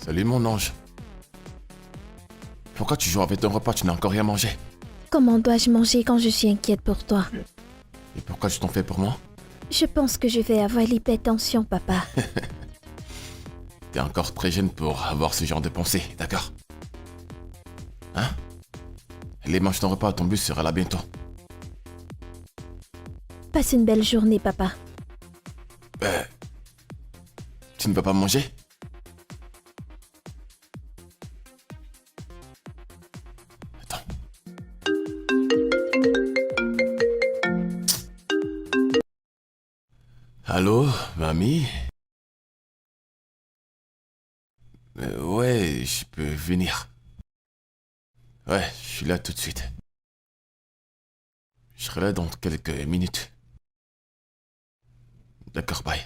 Salut mon ange. Pourquoi tu joues avec ton repas? Tu n'as encore rien mangé. Comment dois-je manger quand je suis inquiète pour toi? Et pourquoi tu t'en fais pour moi? Je pense que je vais avoir l'hypertension, papa. T'es encore très jeune pour avoir ce genre de pensée, d'accord? Hein? Allez, mange ton repas, ton bus sera là bientôt. Passe une belle journée, papa. Tu ne vas pas manger? Attends. Allô, mamie? Ouais, je peux venir. Ouais, je suis là tout de suite. Je serai là dans quelques minutes. D'accord, bye.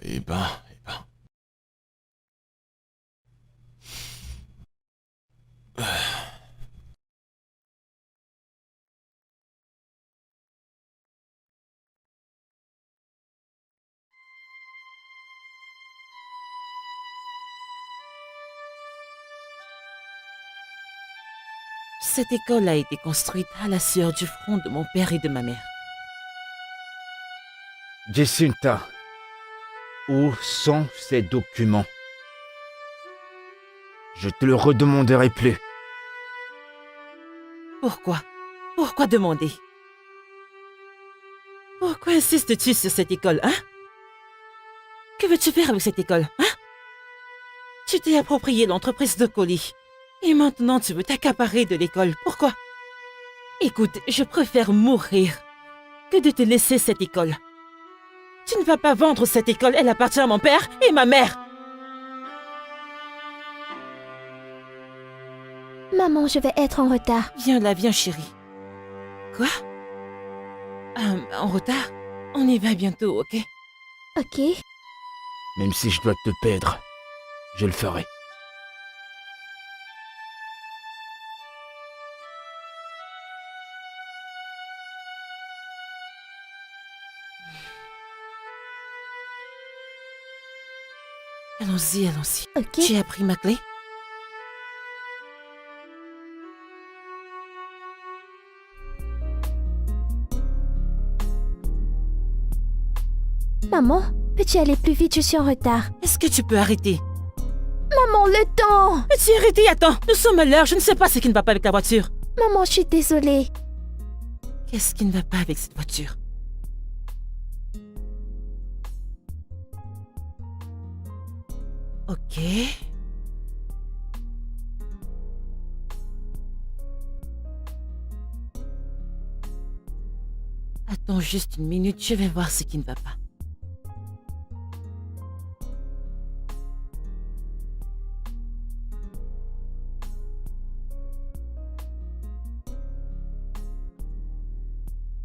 Eh ben... Cette école a été construite à la sueur du front de mon père et de ma mère. Jacinta, où sont ces documents? Je te le redemanderai plus. Pourquoi? Pourquoi demander? Pourquoi insistes-tu sur cette école, hein? Que veux-tu faire avec cette école, hein? Tu t'es approprié l'entreprise de colis. Et maintenant tu veux t'accaparer de l'école. Pourquoi? Écoute, je préfère mourir que de te laisser cette école. Tu ne vas pas vendre cette école, elle appartient à mon père et ma mère. Maman, je vais être en retard. Viens là, viens chérie. Quoi? En retard? On y va bientôt, ok? Ok. Même si je dois te perdre, je le ferai. Allons-y, allons-y. Ok. Tu as pris ma clé? Maman, peux-tu aller plus vite? Je suis en retard. Est-ce que tu peux arrêter? Maman, le temps! Peux-tu arrêter? Attends, nous sommes à l'heure, je ne sais pas ce qui ne va pas avec la voiture. Maman, je suis désolée. Qu'est-ce qui ne va pas avec cette voiture? Ok. Attends juste une minute, je vais voir ce qui ne va pas.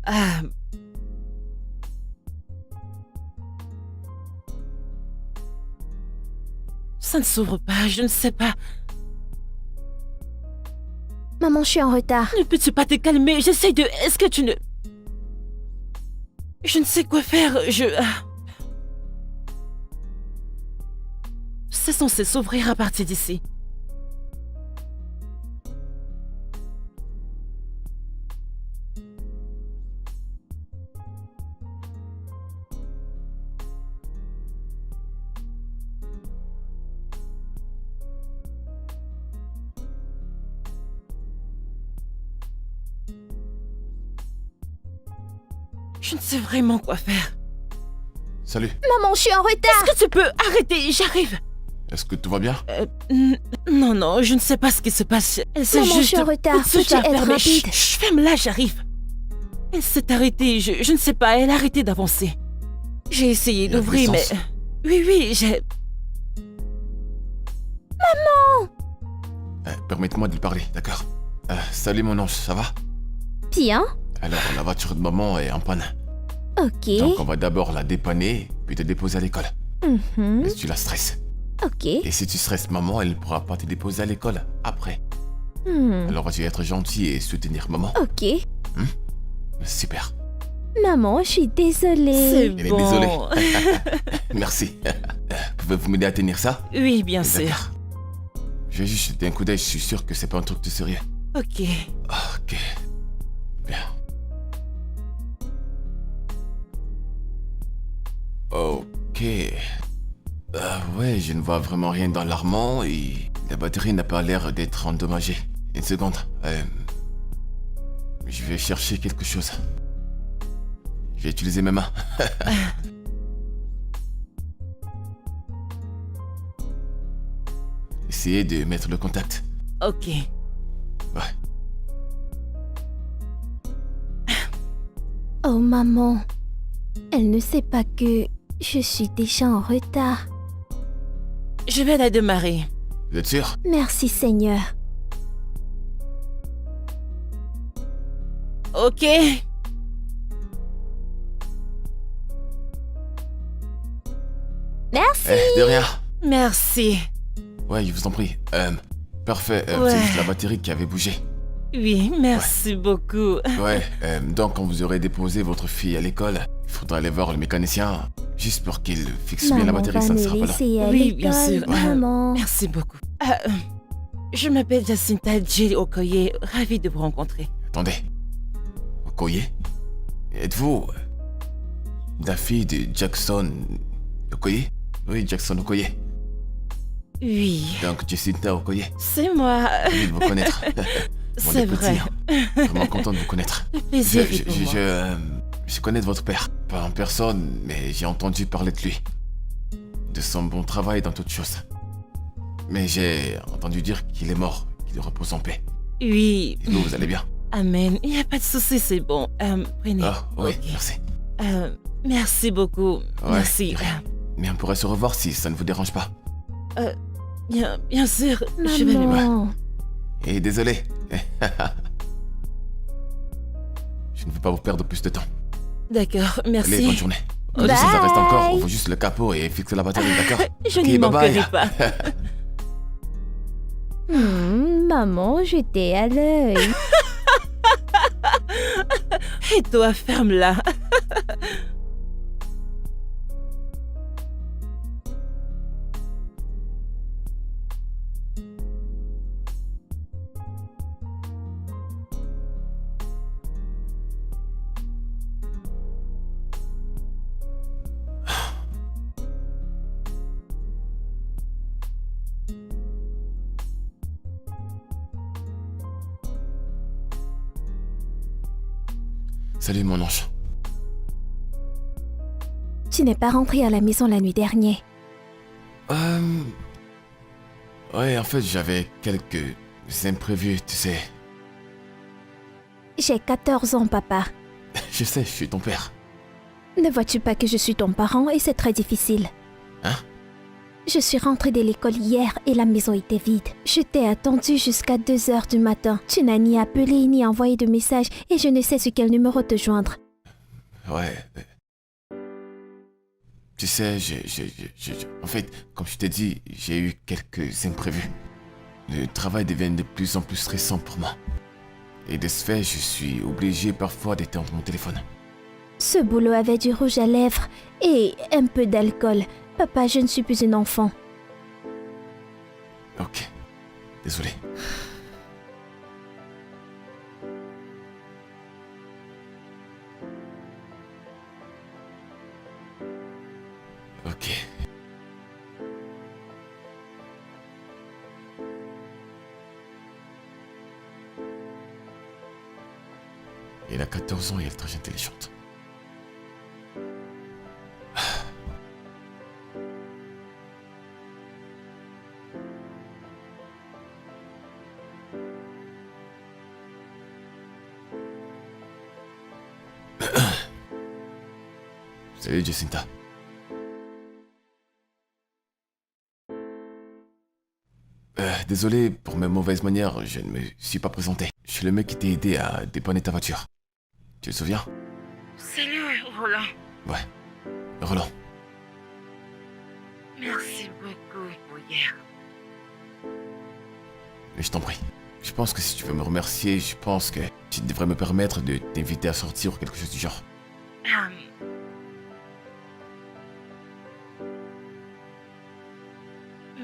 Ah. Ça ne s'ouvre pas, je ne sais pas. Maman, je suis en retard. Ne peux-tu pas te calmer? J'essaie de... Est-ce que tu ne... Je ne sais quoi faire, C'est censé s'ouvrir à partir d'ici. Je ne sais vraiment quoi faire. Salut. Maman, je suis en retard. Est-ce que tu peux arrêter? J'arrive. Est-ce que tout va bien? Non, je ne sais pas ce qui se passe. Elle s'est Maman, juste... je suis en retard. Tout de suite Peux-tu la être fermer. rapide? Chut, ferme-la, j'arrive. Elle s'est arrêtée, je ne sais pas, elle a arrêté d'avancer. J'ai essayé Il y a de d'ouvrir, mais... l'essence. Oui, j'ai... Permettez-moi de lui parler, d'accord? Salut mon ange, ça va? Bien. Alors, la voiture de maman est en panne. Ok. Donc, on va d'abord la dépanner, puis te déposer à l'école. Mhm. Mais tu la stresses. Ok. Et si tu stresses maman, elle ne pourra pas te déposer à l'école après. Alors, vas-tu être gentil et soutenir maman? Ok. Super. Maman, je suis désolée. C'est Elle est bon. désolée. Merci. Pouvez-vous m'aider à tenir ça? Oui, bien sûr. D'accord. Je vais juste jeter un coup d'œil, je suis sûr que c'est pas un truc de sérieux. Ok. Ok. Bien. Ok. Ouais, je ne vois vraiment rien d'alarmant et la batterie n'a pas l'air d'être endommagée. Une seconde. Je vais chercher quelque chose. Je vais utiliser mes mains. Essayez de mettre le contact. Ok. Ouais. Oh maman, elle ne sait pas que je suis déjà en retard. Je vais la démarrer. Vous êtes sûr? Merci Seigneur. Ok. Merci. De rien. Merci. Ouais, je vous en prie. Parfait. Ouais. C'est juste la batterie qui avait bougé. Oui, merci beaucoup. Ouais, donc quand vous aurez déposé votre fille à l'école, il faudra aller voir le mécanicien, juste pour qu'il fixe bien la Maman batterie, va ça ne me sera pas long. laisser à Oui, bien l'école, sûr. maman. Merci beaucoup. Je m'appelle Jacinta Jill Okoye. Ravie de vous rencontrer. Attendez. Okoye? Êtes-vous la fille de Jackson Okoye? Oui, Jackson Okoye. Oui, Donc Jacinta Okoye. c'est moi. Ravi de vous connaître. Bon, C'est les petits, vrai. hein. Vraiment content de vous connaître. Le plaisir Je, est pour je- moi. je connais de votre père. Pas en personne, mais j'ai entendu parler de lui. De son bon travail dans toutes choses. Mais j'ai entendu dire qu'il est mort, qu'il repose en paix. Oui, Et vous allez bien? amen. Il n'y a pas de souci, c'est bon. Prenez. Ah, oui, Ok. merci. Merci beaucoup. Ouais, Merci. de rien. Mais on pourrait se revoir si ça ne vous dérange pas. Bien sûr, je vais aller voir. Maman. Et désolé. Je ne veux pas vous perdre plus de temps. D'accord, Allez, merci. bonne journée. Bye. Si ça reste encore, on veut juste le capot et fixer la batterie, d'accord? Je Ok, n'y bye bye. manquerai pas. Maman, j'étais à l'œil. Et toi, ferme-la. Salut mon ange. Tu n'es pas rentré à la maison la nuit dernière. Ouais, en fait, j'avais quelques imprévus, tu sais. J'ai 14 ans, papa. Je sais, je suis ton père. Ne vois-tu pas que je suis ton parent et c'est très difficile? Hein? Je suis rentrée de l'école hier et la maison était vide. Je t'ai attendu jusqu'à 2 heures du matin. Tu n'as ni appelé ni envoyé de message et je ne sais sur quel numéro te joindre. Ouais. Tu sais, en fait, comme je t'ai dit, j'ai eu quelques imprévus. Le travail devient de plus en plus stressant pour moi. Et de ce fait, je suis obligé parfois d'éteindre mon téléphone. Ce boulot avait du rouge à lèvres et un peu d'alcool. Papa, je ne suis plus une enfant. Ok. Désolé. Ok. Elle a 14 ans et elle est très intelligente. Salut Jacinta. Désolé pour mes mauvaises manières, je ne me suis pas présenté. Je suis le mec qui t'a aidé à dépanner ta voiture. Tu te souviens? Salut, Roland. Ouais. Roland. Merci beaucoup pour hier. Mais je t'en prie. Je pense que si tu veux me remercier, je pense que tu devrais me permettre de t'inviter à sortir ou quelque chose du genre.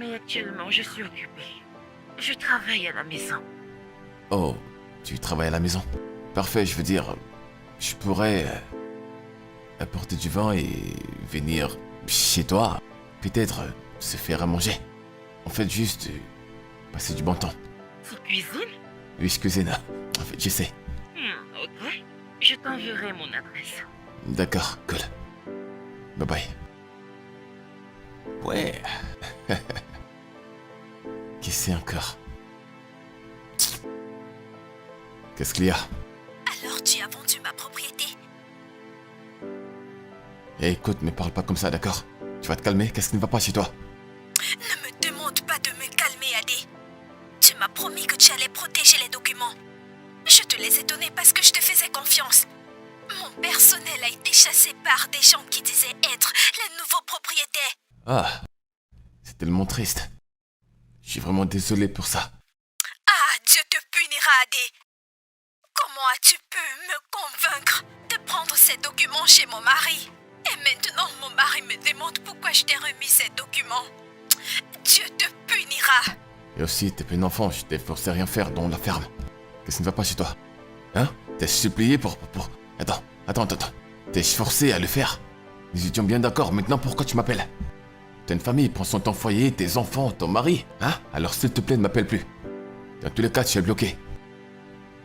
Mais actuellement, je suis occupée. Je travaille à la maison. Oh, tu travailles à la maison? Parfait, je veux dire, je pourrais apporter du vin et venir chez toi. Peut-être se faire à manger. En fait, juste passer du bon temps. Tu cuisines? Oui, je cuisine. En fait, j'essaie. Ok. Je t'enverrai mon adresse. D'accord, cool. Bye bye. Ouais. Qui c'est encore? Qu'est-ce qu'il y a? Alors tu as vendu ma propriété? Eh, écoute, me parle pas comme ça, d'accord? Tu vas te calmer, qu'est-ce qui ne va pas chez toi? Ne me demande pas de me calmer, Adé. Tu m'as promis que tu allais protéger les documents. Je te les ai donnés parce que je te faisais confiance. Mon personnel a été chassé par des gens qui disaient être les nouveaux propriétaires. Ah, c'est tellement triste. Je suis vraiment désolé pour ça. Ah, Dieu te punira, Adé. Comment as-tu pu me convaincre de prendre ces documents chez mon mari? Et maintenant, mon mari me demande pourquoi je t'ai remis ces documents. Dieu te punira. Et aussi, t'es pas une enfant, je t'ai forcé à rien faire dans la ferme. Qu'est-ce qui ne va pas chez toi? Hein? T'es supplié pour... Attends. T'es forcé à le faire. Nous étions bien d'accord, maintenant pourquoi tu m'appelles? T'as une famille, prends soin de ton foyer, tes enfants, ton mari, hein? Alors s'il te plaît, ne m'appelle plus. Dans tous les cas, tu es bloqué.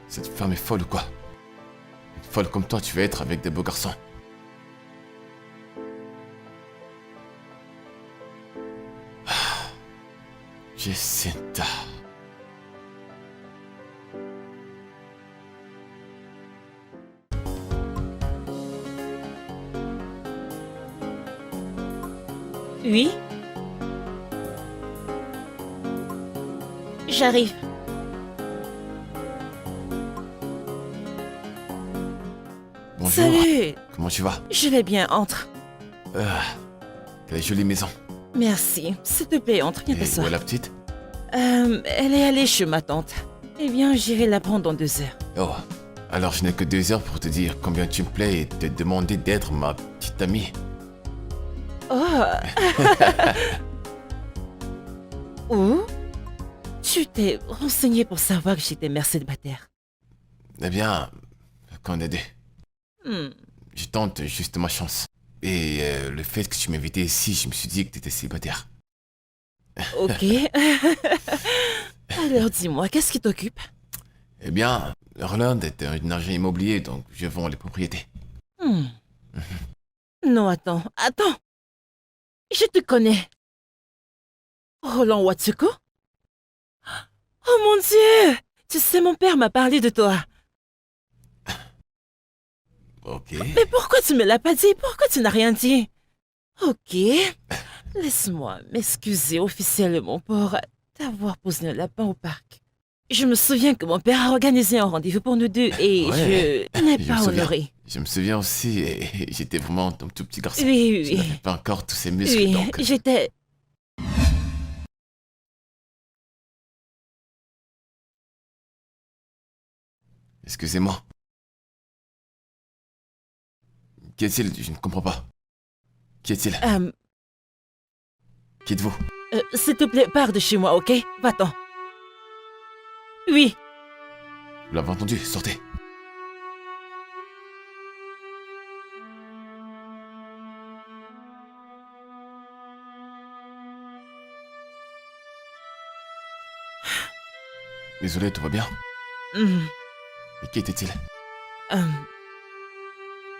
Cette femme est folle ou quoi? Une folle comme toi, tu vas être avec des beaux garçons. Jacinta. Oui? J'arrive. Bonjour. Salut! Comment tu vas? Je vais bien, entre. Quelle jolie maison. Merci. S'il te plaît, entre, viens Et t'asseoir. où est la petite? Elle est allée chez ma tante. Eh bien, j'irai la prendre dans 2 heures. Oh, alors je n'ai que 2 heures pour te dire combien tu me plais et te demander d'être ma petite amie. Oh! Où? Tu t'es renseigné pour savoir que j'étais mère célibataire. Eh bien, qu'on est deux. Hmm. Je tente juste ma chance. Et le fait que tu m'invitais ici, je me suis dit que tu étais célibataire. Ok. Alors dis-moi, qu'est-ce qui t'occupe? Eh bien, Roland est un agent immobilier, donc je vends les propriétés. Non, attends. Je te connais. Roland Watsuko? Oh mon Dieu! Tu sais, mon père m'a parlé de toi. Ok. Mais pourquoi tu me l'as pas dit? Pourquoi tu n'as rien dit? Ok. Laisse-moi m'excuser officiellement pour t'avoir posé un lapin au parc. Je me souviens que mon père a organisé un rendez-vous pour nous deux et Ouais, je n'ai je pas me souviens. honoré. Je me souviens aussi, et j'étais vraiment un tout petit garçon. Oui, Je oui. n'avais pas encore tous ces muscles, Oui, donc... j'étais... Excusez-moi. Qui est-il? Je ne comprends pas. Qui est-il? Qui êtes-vous? S'il te plaît, pars de chez moi, ok? Va-t'en. Oui. Vous l'avez entendu, sortez. Désolé, tout va bien? Hmm. Et qui était-il?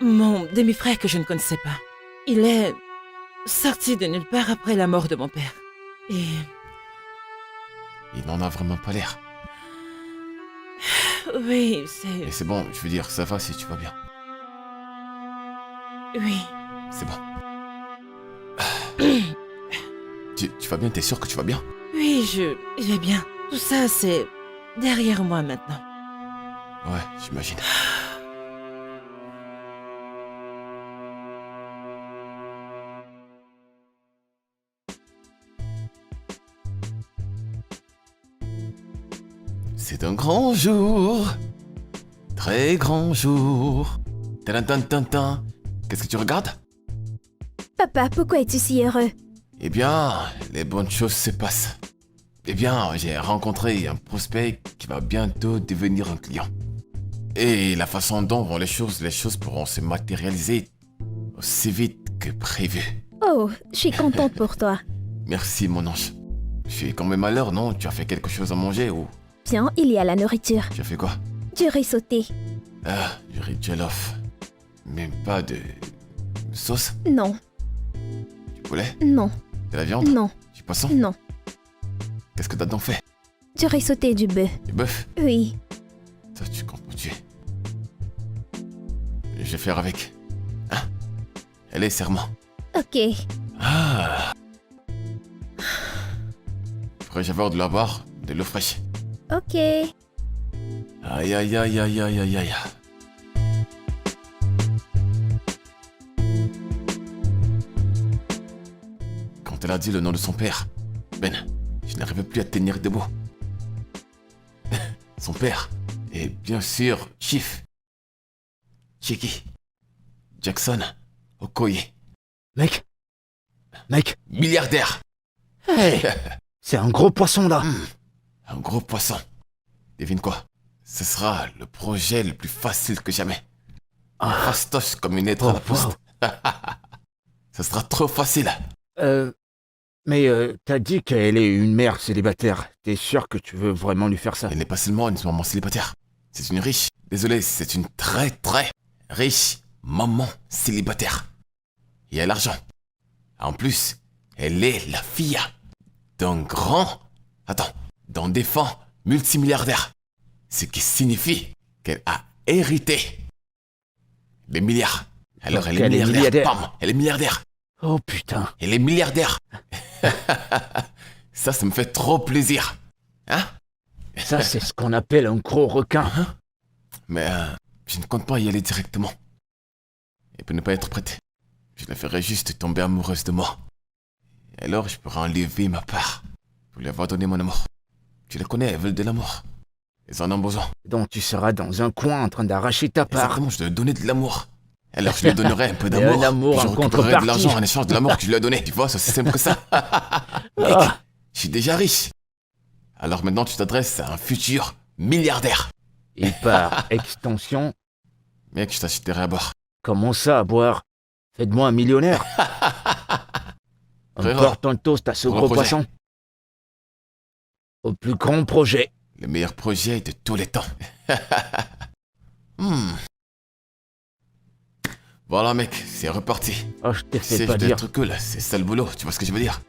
Mon demi-frère que je ne connaissais pas. Il est sorti de nulle part après la mort de mon père. Et... Il n'en a vraiment pas l'air. oui, Et c'est... c'est bon, je veux dire, ça va si tu vas bien. Oui. C'est bon. Tu vas bien? T'es sûr que tu vas bien? Oui, je vais bien. Tout ça, c'est derrière moi maintenant. Ouais, j'imagine. C'est un grand jour. Très grand jour. Tadam. Qu'est-ce que tu regardes? Papa, pourquoi es-tu si heureux? Eh bien, les bonnes choses se passent. Eh bien, j'ai rencontré un prospect qui va bientôt devenir un client. Et la façon dont vont les choses pourront se matérialiser aussi vite que prévu. Oh, je suis contente pour toi. Merci, mon ange. Je suis quand même à l'heure, non? Tu as fait quelque chose à manger ou Bien, il y a la nourriture. tu as fait quoi? Du riz sauté. Ah, du riz jollof. Même pas de sauce? Non, Du poulet? non, De la viande? non, Du poisson? non. Qu'est-ce que t'as donc fait? Du riz sauté et du bœuf. Du bœuf? Oui. Ça, tu comprends, tu je vais faire avec. Hein? Allez, serment. Ok. Ah! Pourrais-je avoir de la boire? De l'eau fraîche? Ok. Aïe, aïe, aïe, aïe, aïe, aïe, aïe. Quand elle a dit le nom de son père, Ben, je n'arrivais plus à tenir debout. Son père, et bien sûr, Chief. Chiki. Jackson. Okoye. Mec, Milliardaire. hey, c'est un gros poisson là. Un gros poisson. Devine quoi? Ce sera le projet le plus facile que jamais. Fastoche comme une lettre à la poste. Ce sera trop facile. Mais t'as dit qu'elle est une mère célibataire. T'es sûr que tu veux vraiment lui faire ça? Elle n'est pas seulement une maman célibataire. C'est une riche. Désolé, c'est une très très riche maman célibataire. Et elle a l'argent. En plus, elle est la fille d'un grand... Attends, d'un défunt multimilliardaire. Ce qui signifie qu'elle a hérité des milliards. Alors Donc elle est elle est milliardaire. milliardaire. Pam, elle est milliardaire. Oh putain. Elle est milliardaire. Ça me fait trop plaisir. Hein? Ça, c'est ce qu'on appelle un gros requin. Mais je ne compte pas y aller directement. Et pour ne pas être prête, je la ferai juste tomber amoureuse de moi. Et alors je pourrai enlever ma part pour lui avoir donné mon amour. Tu les connais, elles veulent de l'amour. Elles en ont besoin. Donc tu seras dans un coin en train d'arracher ta part. Exactement, je dois lui donner de l'amour. Alors je lui donnerai un peu Et d'amour. un amour puis je en récupérerai de contrepartie. l'argent en échange de l'amour que je lui ai donné. Tu vois, c'est aussi simple que ça. Mec, Ah. je suis déjà riche. Alors maintenant tu t'adresses à un futur milliardaire. Et par extension, Mec, je t'achèterai à boire. comment ça à boire? Faites-moi un millionnaire. Frérot, Encore ton toast à ce grand gros projet. poisson. Au plus grand projet. Le meilleur projet de tous les temps. Voilà mec, c'est reparti. Oh, je t'ai fait C'est pas juste dire. être cool, c'est ça le boulot, tu vois ce que je veux dire?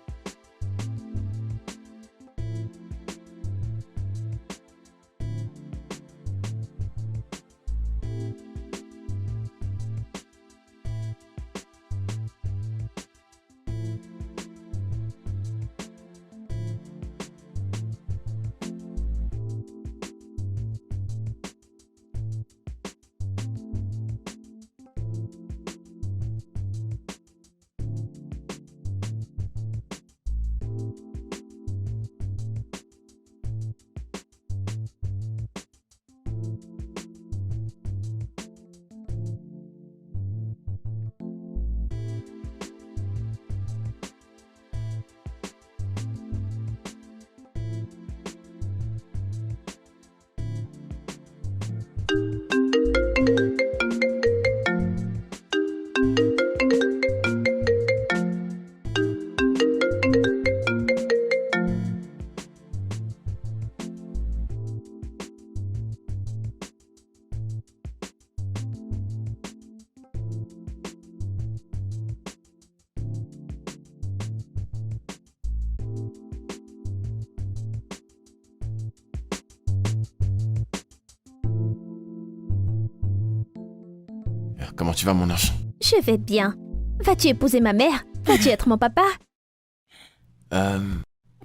Comment tu vas mon ange? Je vais bien. Vas-tu épouser ma mère? Vas-tu être mon papa?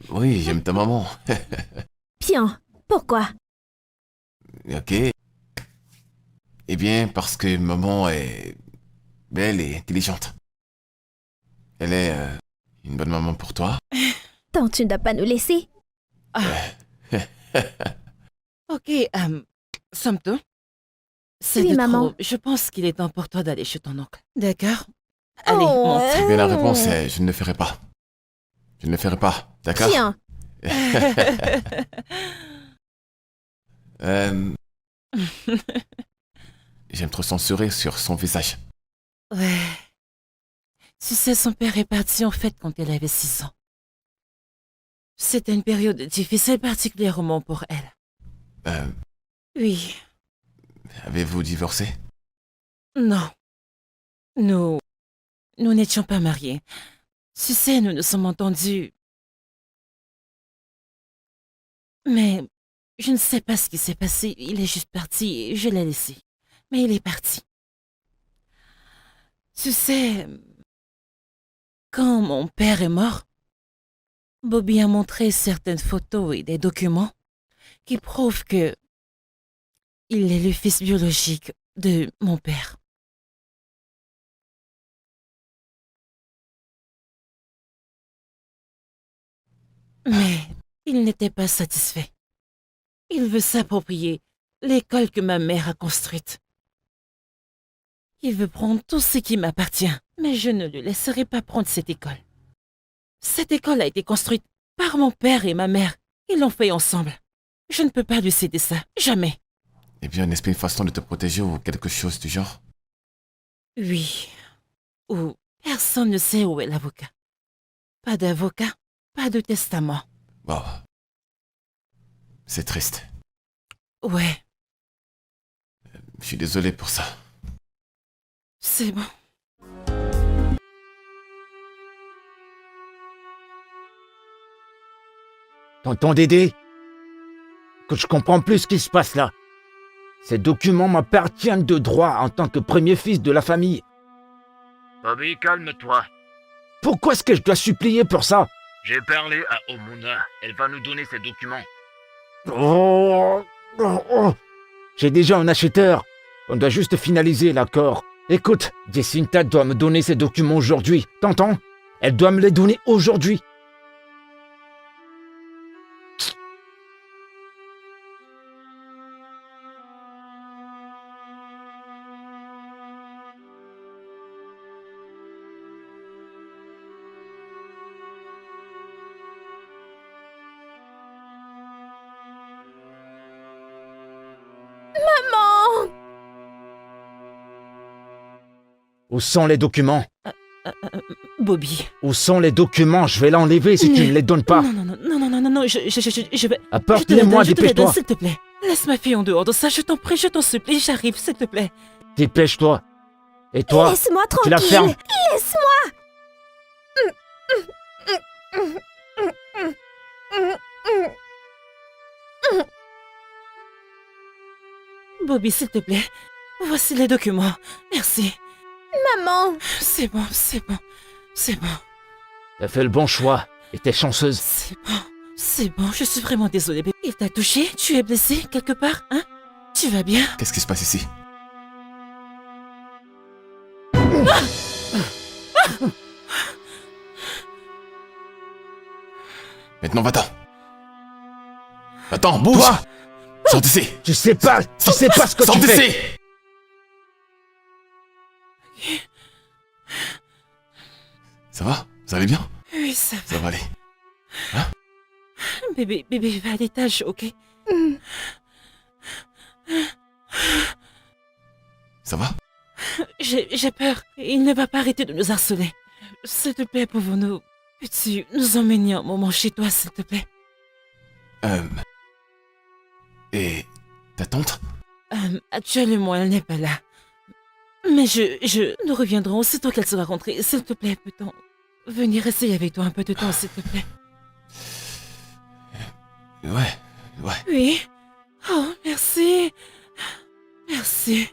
Oui, j'aime ta maman. Bien. Pourquoi? Ok. Eh bien, parce que maman est belle et intelligente. Elle est une bonne maman pour toi. Tant tu ne dois pas nous laisser. Ok, Samto. C'est Oui, de maman. trop. Je pense qu'il est temps pour toi d'aller chez ton oncle. D'accord? Allez, Oh, monte. Eh bien, la réponse est je ne le ferai pas. Je ne le ferai pas, d'accord? Tiens, Euh, J'aime trop son sourire sur son visage. Ouais. Tu sais, son père est parti en fait quand elle avait 6 ans. C'était une période difficile particulièrement pour elle. Euh, Oui, Avez-vous divorcé? non. Nous n'étions pas mariés. Tu sais, nous nous sommes entendus. Mais je ne sais pas ce qui s'est passé. Il est juste parti et je l'ai laissé. Mais il est parti. Tu sais, quand mon père est mort, Bobby a montré certaines photos et des documents qui prouvent que il est le fils biologique de mon père. Mais il n'était pas satisfait. Il veut s'approprier l'école que ma mère a construite. Il veut prendre tout ce qui m'appartient, mais je ne le laisserai pas prendre cette école. Cette école a été construite par mon père et ma mère. Ils l'ont fait ensemble. Je ne peux pas lui céder ça, jamais. Eh bien, n'est-ce pas une façon de te protéger ou quelque chose du genre? Oui. Ou personne ne sait où est l'avocat. Pas d'avocat, pas de testament. Wow. C'est triste. Ouais, Je suis désolé pour ça. c'est bon. Tonton Dédé, que je comprends plus ce qui se passe là. Ces documents m'appartiennent de droit en tant que premier fils de la famille. Bobby, calme-toi. Pourquoi est-ce que je dois supplier pour ça? J'ai parlé à Omuna. Elle va nous donner ses documents. Oh, oh, oh. J'ai déjà un acheteur. On doit juste finaliser l'accord. Écoute, Jacinta doit me donner ses documents aujourd'hui. T'entends? Elle doit me les donner aujourd'hui. maman! Où sont les documents? Bobby. Où sont les documents? Je vais l'enlever si tu ne les donnes pas. Non, je vais... Apporte-les-moi, je te les donne, dépêche-toi. s'il te plaît. Laisse ma fille en dehors de ça, je t'en prie, je t'en supplie, j'arrive, s'il te plaît. Dépêche-toi. Et toi, Laisse-moi tu la fermes. tranquille! Laisse-moi! Bobby, s'il te plaît, voici les documents. Merci. Maman! C'est bon, c'est bon, c'est bon, T'as fait le bon choix. Et t'es chanceuse. c'est bon, je suis vraiment désolée, bébé. Il t'a touché? Tu es blessé quelque part, hein? Tu vas bien? Qu'est-ce qui se passe ici? Maintenant, va-t'en! Va-t'en, bouge! Toi, Sors d'ici! tu sais pas ce que Sors tu fais. d'ici! Ça va? Vous allez bien? Oui, ça va. Ça va aller. Bébé, va à l'étage, ok? Ça va? J'ai peur. Il ne va pas arrêter de nous harceler. S'il te plaît, pouvons-nous... Peux-tu nous emmener un moment chez toi, s'il te plaît? Et ta tante? Actuellement, elle n'est pas là. Mais nous reviendrons aussitôt qu'elle sera rentrée. S'il te plaît, peut-on venir essayer avec toi un peu de temps, s'il te plaît? Ouais. Oui. Oh, merci. Merci.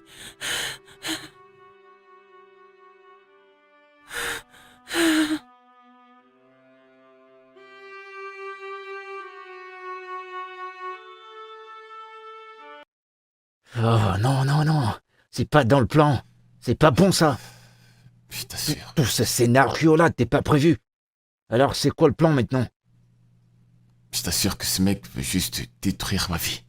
Oh non. C'est pas dans le plan. C'est pas bon ça. Je t'assure. Tout ce scénario-là t'es pas prévu. Alors c'est quoi le plan maintenant? Je t'assure que ce mec veut juste détruire ma vie.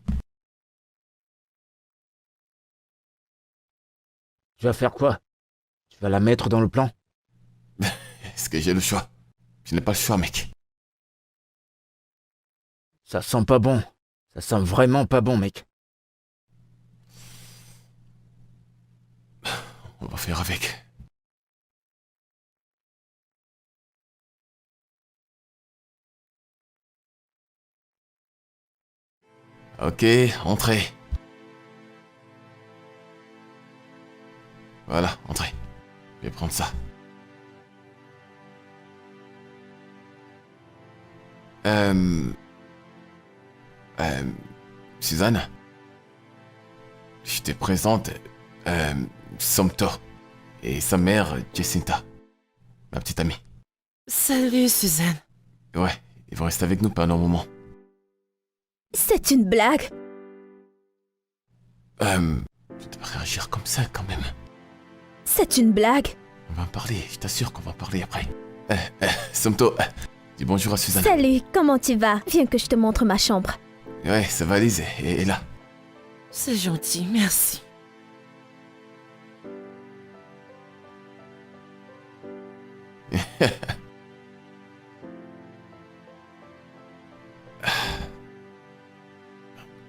Tu vas faire quoi? Tu vas la mettre dans le plan? Est-ce que j'ai le choix? Je n'ai pas le choix, mec. Ça sent pas bon. Ça sent vraiment pas bon, mec. On va faire avec. Ok, entrez. Voilà, entrez. Je vais prendre ça. Suzanne, je te présente Somto et sa mère Jacinta, ma petite amie. Salut, Suzanne. Ouais, ils vont rester avec nous pendant un moment. C'est une blague. Tu devrais réagir comme ça quand même. C'est une blague. On va en parler, je t'assure qu'on va en parler après. Somto, dis bonjour à Suzanne. Salut, comment tu vas? Viens que je te montre ma chambre. Ouais, sa valise est là. C'est gentil, merci.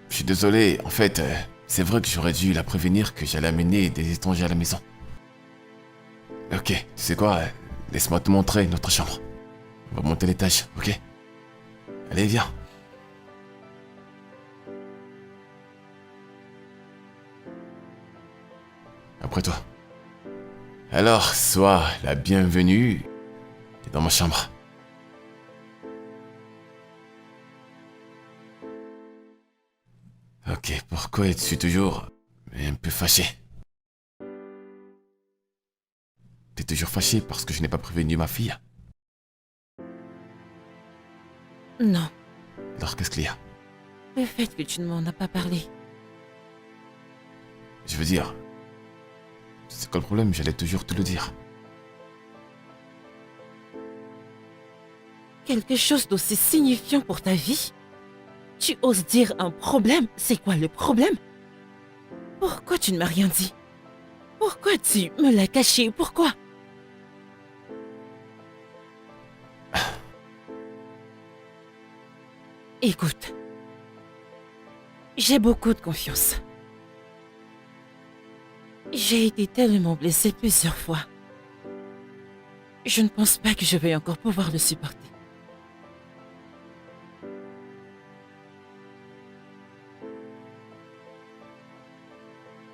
Je suis désolé, en fait, c'est vrai que j'aurais dû la prévenir que j'allais amener des étrangers à la maison. Ok, tu sais quoi, laisse-moi te montrer notre chambre. On va monter l'étage, ok? Allez, viens. Après toi. Alors, sois la bienvenue. T'es dans ma chambre. Ok, pourquoi es-tu toujours un peu fâché? T'es toujours fâché parce que je n'ai pas prévenu ma fille? Non, Alors qu'est-ce qu'il y a? le fait que tu ne m'en as pas parlé. Je veux dire... C'est quoi le problème? J'allais toujours te le dire. Quelque chose d'aussi signifiant pour ta vie? Tu oses dire un problème? C'est quoi le problème? Pourquoi tu ne m'as rien dit? Pourquoi tu me l'as caché? Pourquoi? Écoute, j'ai beaucoup de confiance. J'ai été tellement blessée plusieurs fois. Je ne pense pas que je vais encore pouvoir le supporter.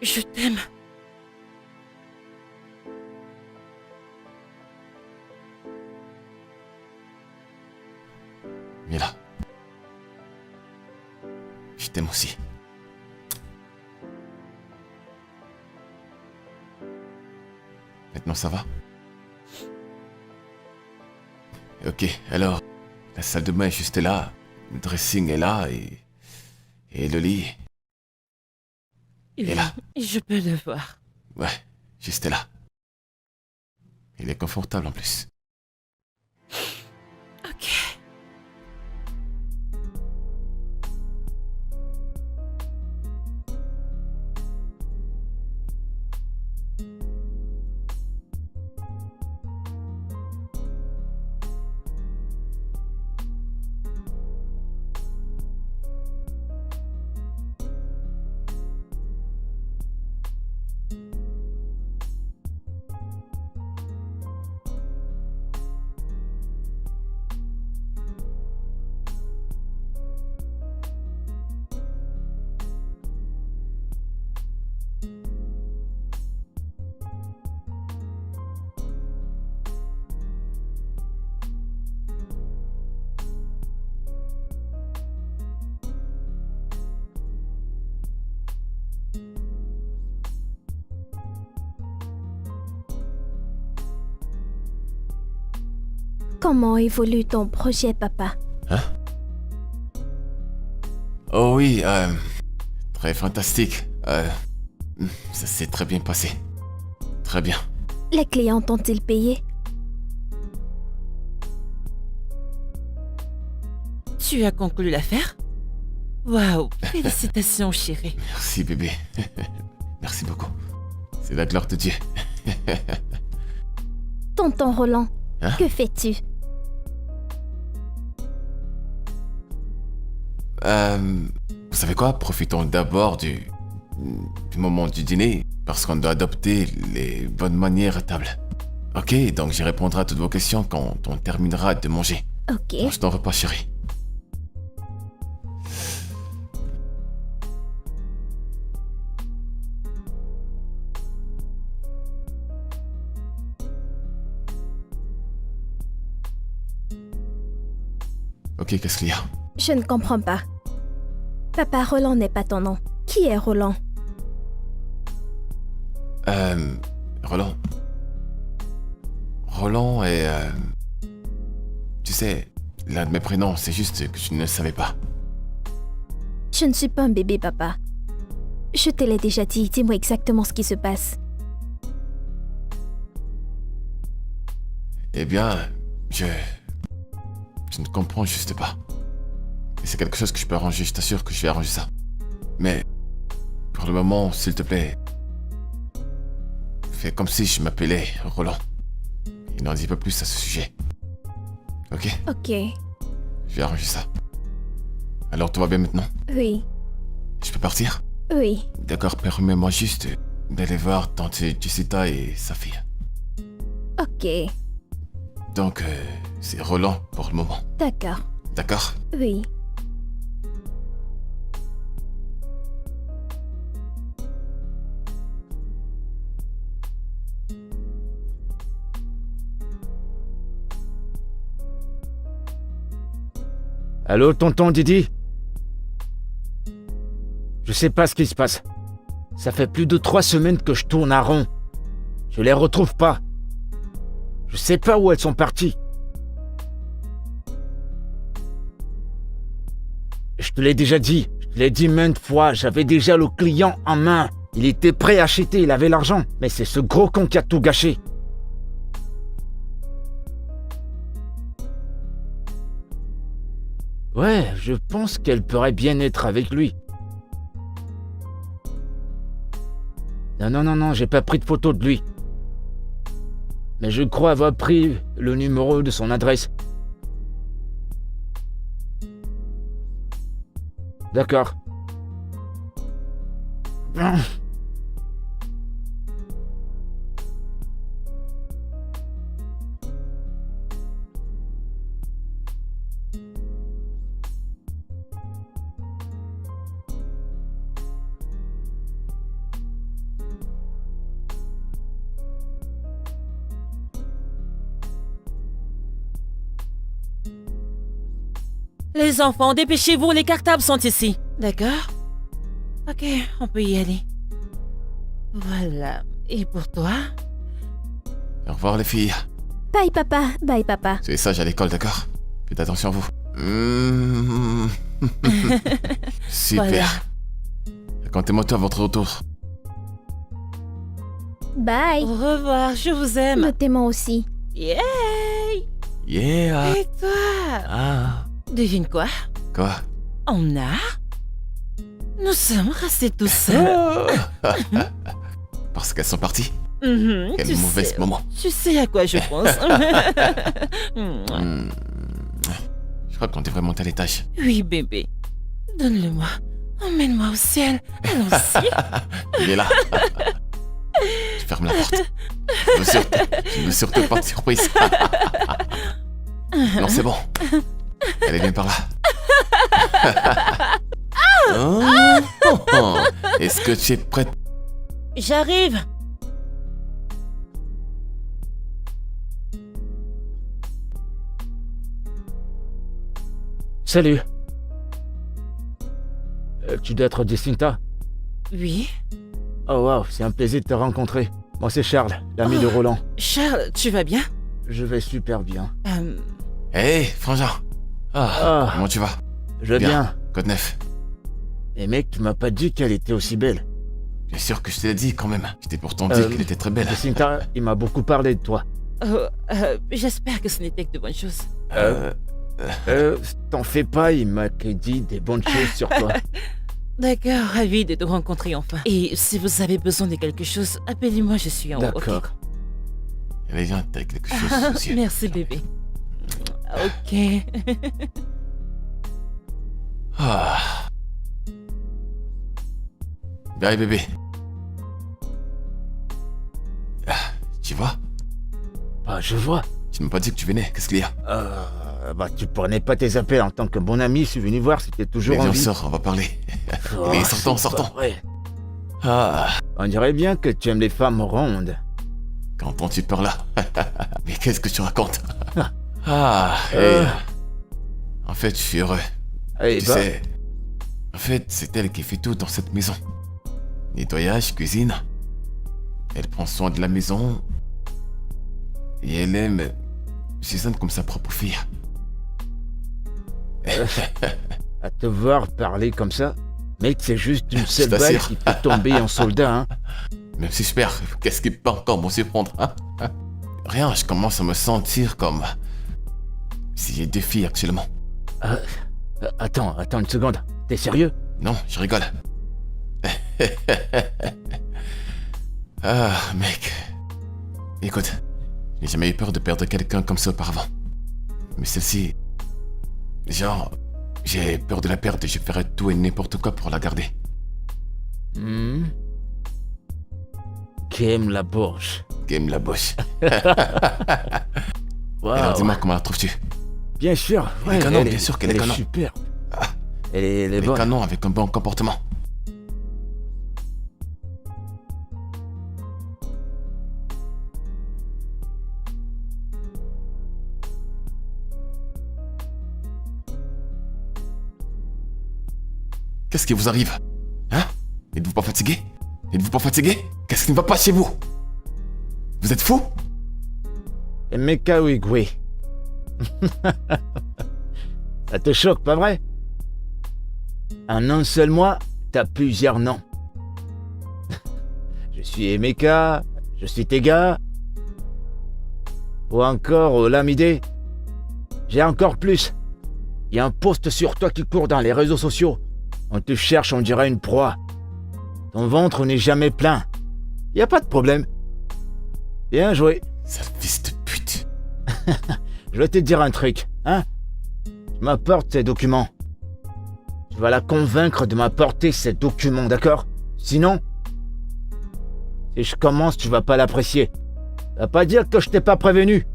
Je t'aime. Mila. Je t'aime aussi. Maintenant ça va? Ok, alors, la salle de bain est juste là, le dressing est là et le lit, Oui, là. je peux le voir. ouais, juste là. Il est confortable en plus. Ok. Comment évolue ton projet, papa? Hein? Oh oui, très fantastique. Ça s'est très bien passé. Très bien. Les clients t'ont-ils payé? Tu as conclu l'affaire? Waouh, félicitations, chérie. Merci bébé. Merci beaucoup. C'est la gloire de Dieu. Tonton Roland, Hein? que fais-tu? Vous savez quoi? Profitons d'abord du moment du dîner, parce qu'on doit adopter les bonnes manières à table. Ok, donc j'y répondrai à toutes vos questions quand on terminera de manger. Ok. Je t'en repas, chérie. Ok, qu'est-ce qu'il y a? Je ne comprends pas. Papa, Roland n'est pas ton nom. Qui est Roland? Roland. Roland est... Tu sais, l'un de mes prénoms, c'est juste que je ne le savais pas. Je ne suis pas un bébé, papa. Je te l'ai déjà dit, dis-moi exactement ce qui se passe. Eh bien, je ne comprends juste pas. Et c'est quelque chose que je peux arranger, je t'assure que je vais arranger ça. Mais, pour le moment, s'il te plaît, fais comme si je m'appelais Roland. Et n'en dis pas plus à ce sujet. Ok? Ok. Je vais arranger ça. Alors, tout va bien maintenant? Oui. Je peux partir? Oui. D'accord, permets-moi juste d'aller voir tante Jessita et sa fille. Ok. Donc, c'est Roland pour le moment. D'accord. D'accord? Oui. Allô, tonton Didi? Je sais pas ce qui se passe. Ça fait plus de 3 semaines que je tourne à rond. Je les retrouve pas. Je sais pas où elles sont parties. Je te l'ai déjà dit. Je te l'ai dit maintes fois. J'avais déjà le client en main. Il était prêt à acheter. Il avait l'argent. Mais c'est ce gros con qui a tout gâché. Ouais, je pense qu'elle pourrait bien être avec lui. Non, j'ai pas pris de photo de lui. Mais je crois avoir pris le numéro de son adresse. D'accord. Les enfants, dépêchez-vous, les cartables sont ici. D'accord? Ok, on peut y aller. Voilà. Et pour toi? Au revoir les filles. Bye, papa. Bye, papa. Soyez sages à l'école, d'accord? Faites attention à vous. Super. Voilà. Racontez-moi tout à votre retour. Bye. Au revoir, je vous aime. Nous t'aimons aussi. Yeah! Yeah. Et toi? Ah. Devine quoi? Quoi? On a? Nous sommes restés tout seuls. Parce qu'elles sont parties. Mhm, Quel tu mauvais sais, moment. Tu sais à quoi je pense. Je crois qu'on devrait monter à l'étage. Oui, bébé. Donne-le-moi. Emmène-moi au ciel. Allons-y. Il est là. Je ferme la porte. Je ne veux surtout pas de surprise. Non, c'est bon. Allez, viens par là. Oh. Est-ce que tu es prête? J'arrive. Salut. Tu dois être Jacinta? Oui. Oh wow, c'est un plaisir de te rencontrer. Moi c'est Charles, l'ami de Roland. Charles, tu vas bien? Je vais super bien. Hé, frangin. Ah. Comment tu vas? Je vais bien. Code 9. Et mec, tu m'as pas dit qu'elle était aussi belle. Bien sûr que je te l'ai dit quand même. Je t'ai pourtant dit qu'elle était très belle. Jacinta, il m'a beaucoup parlé de toi. J'espère que ce n'était que de bonnes choses. T'en fais pas, il m'a que dit des bonnes choses sur toi. D'accord, ravi de te rencontrer enfin. Et si vous avez besoin de quelque chose, appelez-moi, je suis en haut. D'accord. Ok. Allez, viens, t'as quelque chose aux yeux. Merci bébé. Ok. Ah. Bye bébé. Ah, tu vois? Ah, je vois. Tu ne m'as pas dit que tu venais, qu'est-ce qu'il y a? Tu prenais pas tes appels en tant que bon ami, je suis venu voir si t'es toujours Mais en viens, vie. sort, on va parler. Oh, Mais sortons, c'est pas sortons. vrai. Ah, On dirait bien que tu aimes les femmes rondes. qu'entends-tu par là? Mais qu'est-ce que tu racontes? Ah, et... En fait, je suis heureux. Eh Tu bah, sais, en fait, c'est elle qui fait tout dans cette maison. Nettoyage, cuisine. Elle prend soin de la maison. Et elle aime Suzanne comme sa propre fille. à te voir parler comme ça, mec, c'est juste une seule Je balle t'assure. qui peut tomber en soldat, hein. Même si je perds, qu'est-ce qui peut encore me surprendre, hein? Rien, je commence à me sentir comme... si j'ai deux filles actuellement. Attends une seconde. T'es sérieux? Non, je rigole. Ah, mec. Écoute, j'ai jamais eu peur de perdre quelqu'un comme ça auparavant. Mais celle-ci... genre... j'ai peur de la perdre et je ferai tout et n'importe quoi pour la garder. Qu'aime la bourge. Game la boche. Wow. Alors dis-moi comment la trouves-tu? Bien sûr, Elle est canon, bien sûr qu'elle est elle canon. super. Ah. Elle est Les bonne. canons avec un bon comportement. Qu'est-ce qui vous arrive? Hein? N'êtes-vous pas fatigué? N'êtes-vous pas fatigué? Qu'est-ce qui ne va pas chez vous? Vous êtes fou? Emeka Wigwe. Ça te choque, pas vrai? En un seul mois, t'as plusieurs noms. Je suis Emeka, je suis Tega. Ou encore Olamide. J'ai encore plus. Il y a un post sur toi qui court dans les réseaux sociaux. On te cherche, on dirait une proie. Ton ventre n'est jamais plein. Y a pas de problème. Bien joué. Sale fils de pute. Je vais te dire un truc, hein? Tu m'apportes ces documents. Tu vas la convaincre de m'apporter ces documents, d'accord? Sinon, si je commence, tu vas pas l'apprécier. Ça va pas dire que je t'ai pas prévenu.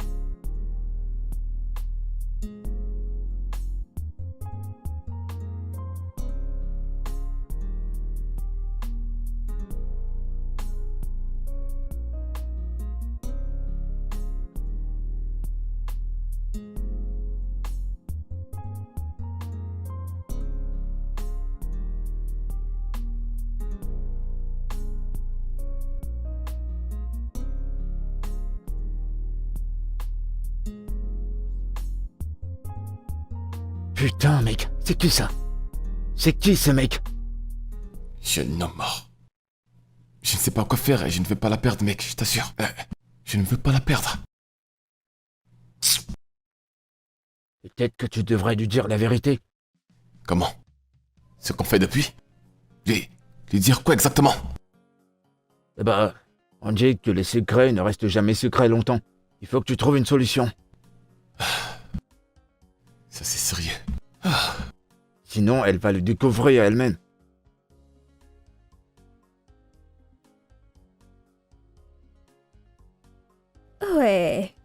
Putain, mec, c'est qui ça? C'est qui ce mec? Jeune homme mort. Je ne sais pas quoi faire et je ne veux pas la perdre, mec, je t'assure. Je ne veux pas la perdre. Peut-être que tu devrais lui dire la vérité. Comment? Ce qu'on fait depuis? Lui dire quoi exactement? Eh bah, on dit que les secrets ne restent jamais secrets longtemps. Il faut que tu trouves une solution. Ça c'est sérieux. Sinon, elle va le découvrir elle-même. Ouais.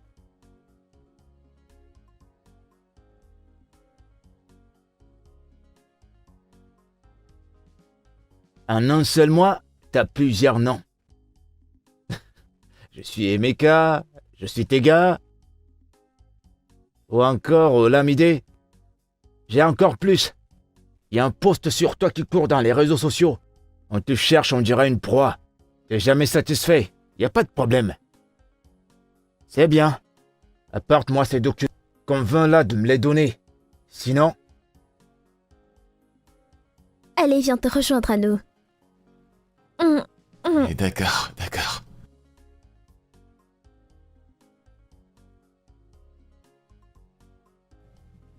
En un seul mois, t'as plusieurs noms. Je suis Emeka, je suis Tega. Ou encore Olamide. J'ai encore plus. Il y a un post sur toi qui court dans les réseaux sociaux. On te cherche, on dirait une proie. T'es jamais satisfait. Y a pas de problème. C'est bien. Apporte-moi ces documents. Convainc-la de me les donner. Sinon, Allez, viens te rejoindre à nous. Et d'accord, d'accord.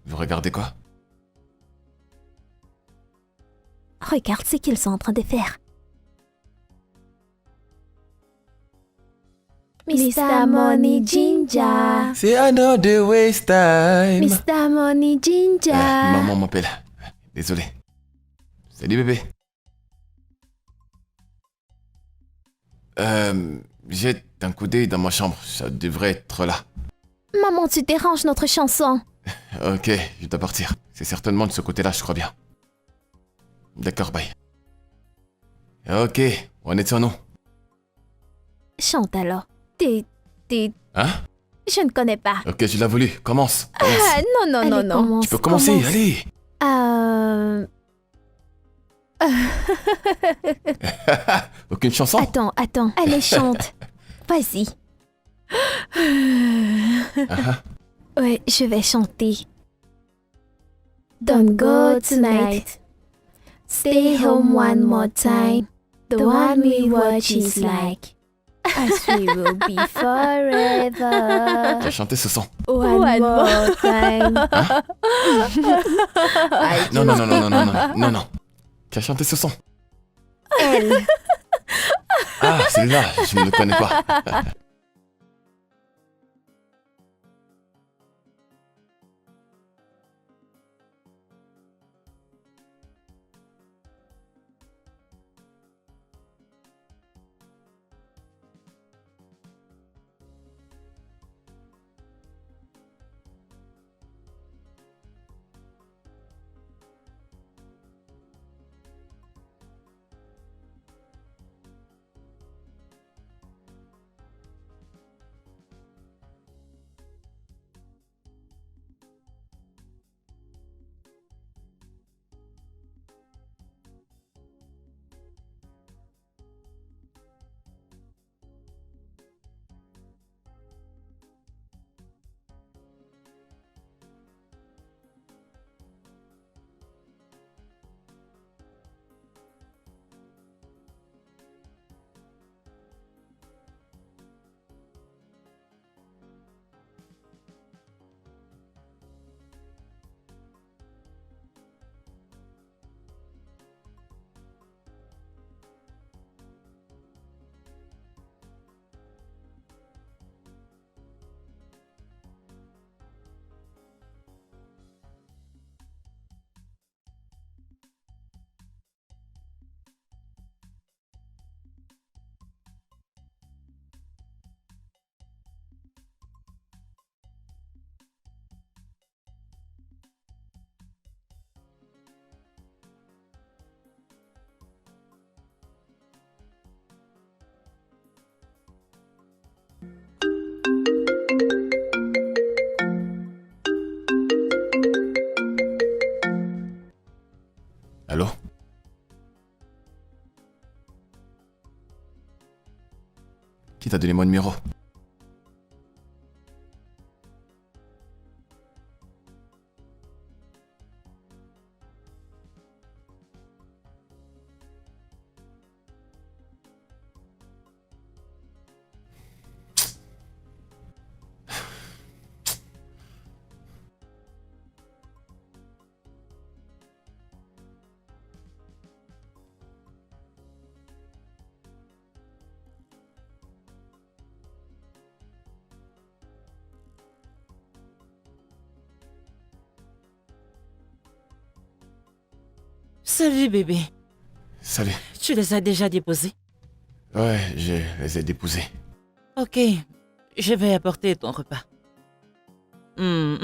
Vous regardez quoi? Regarde ce qu'ils sont en train de faire. Mr. Money Ginger. C'est another waste time. Mr. Money Ginger. Maman m'appelle. désolé. Salut bébé. Jette un coup d'œil dans ma chambre, ça devrait être là. Maman, tu déranges notre chanson. Ok, je dois partir. C'est certainement de ce côté-là, je crois bien. D'accord, bye. Ok, on est sur nous. Chante alors. T'es... Hein? Je ne connais pas. Ok, je l'ai voulu. Commence. Commence. Ah, non. Tu peux commencer, allez. Aucune chanson? Attends. Allez, chante. Vas-y. Ouais, je vais chanter. Don't go tonight. Stay home one more time. The one we watch is like. As we will be forever. Tu as chanté ce son. One more time. Non. Tu as chanté ce son. Elle. Ah, celui-là, je ne le connais pas. Allô? Qui t'a donné mon numéro? Salut bébé. Salut. Tu les as déjà déposés? Ouais, je les ai déposés. Ok, je vais apporter ton repas. Hmm.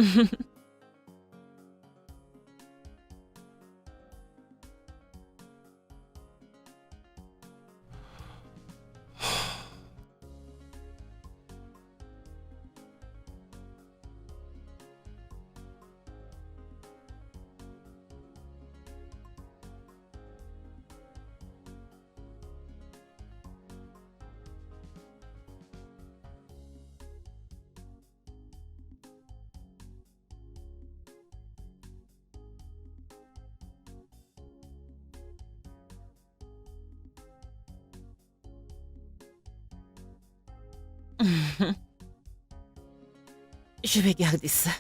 Je vais garder ça.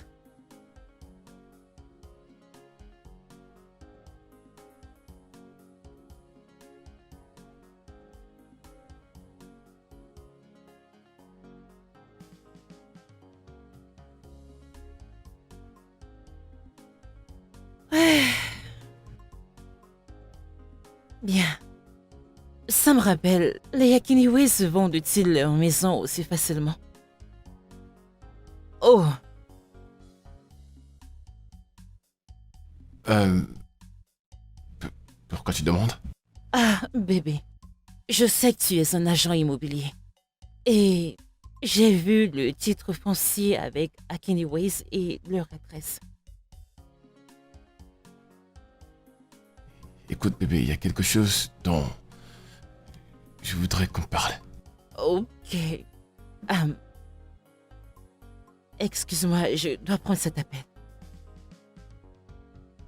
Ouais. Bien. Ça me rappelle, les Yakiniwe se vendent-ils leur maison aussi facilement? Oh, Euh... Pourquoi tu demandes? ah, bébé. Je sais que tu es un agent immobilier. Et j'ai vu le titre foncier avec Akiniways et leur adresse. Écoute, bébé, il y a quelque chose dont je voudrais qu'on parle. Ok. Ah, excuse-moi, je dois prendre cet appel.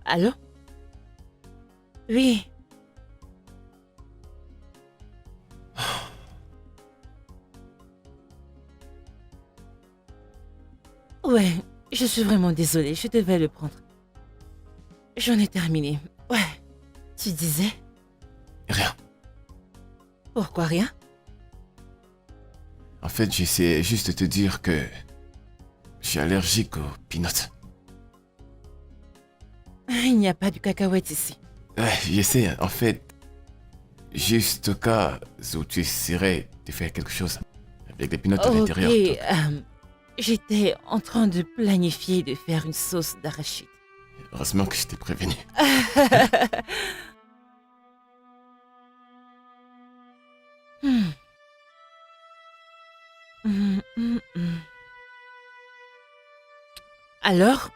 Allô? Oui. Ouais, je suis vraiment désolée, je devais le prendre. J'en ai terminé. Ouais. Tu disais? Rien. Pourquoi rien? En fait, j'essaie juste de te dire que je suis allergique aux peanuts. Il n'y a pas de cacahuètes ici. Ouais, j'essaie, en fait, juste au cas où tu essaierais de faire quelque chose avec des peanuts à Ok, l'intérieur. j'étais en train de planifier de faire une sauce d'arachide. Heureusement que je t'ai prévenu. Hmm. Hmm. Alors?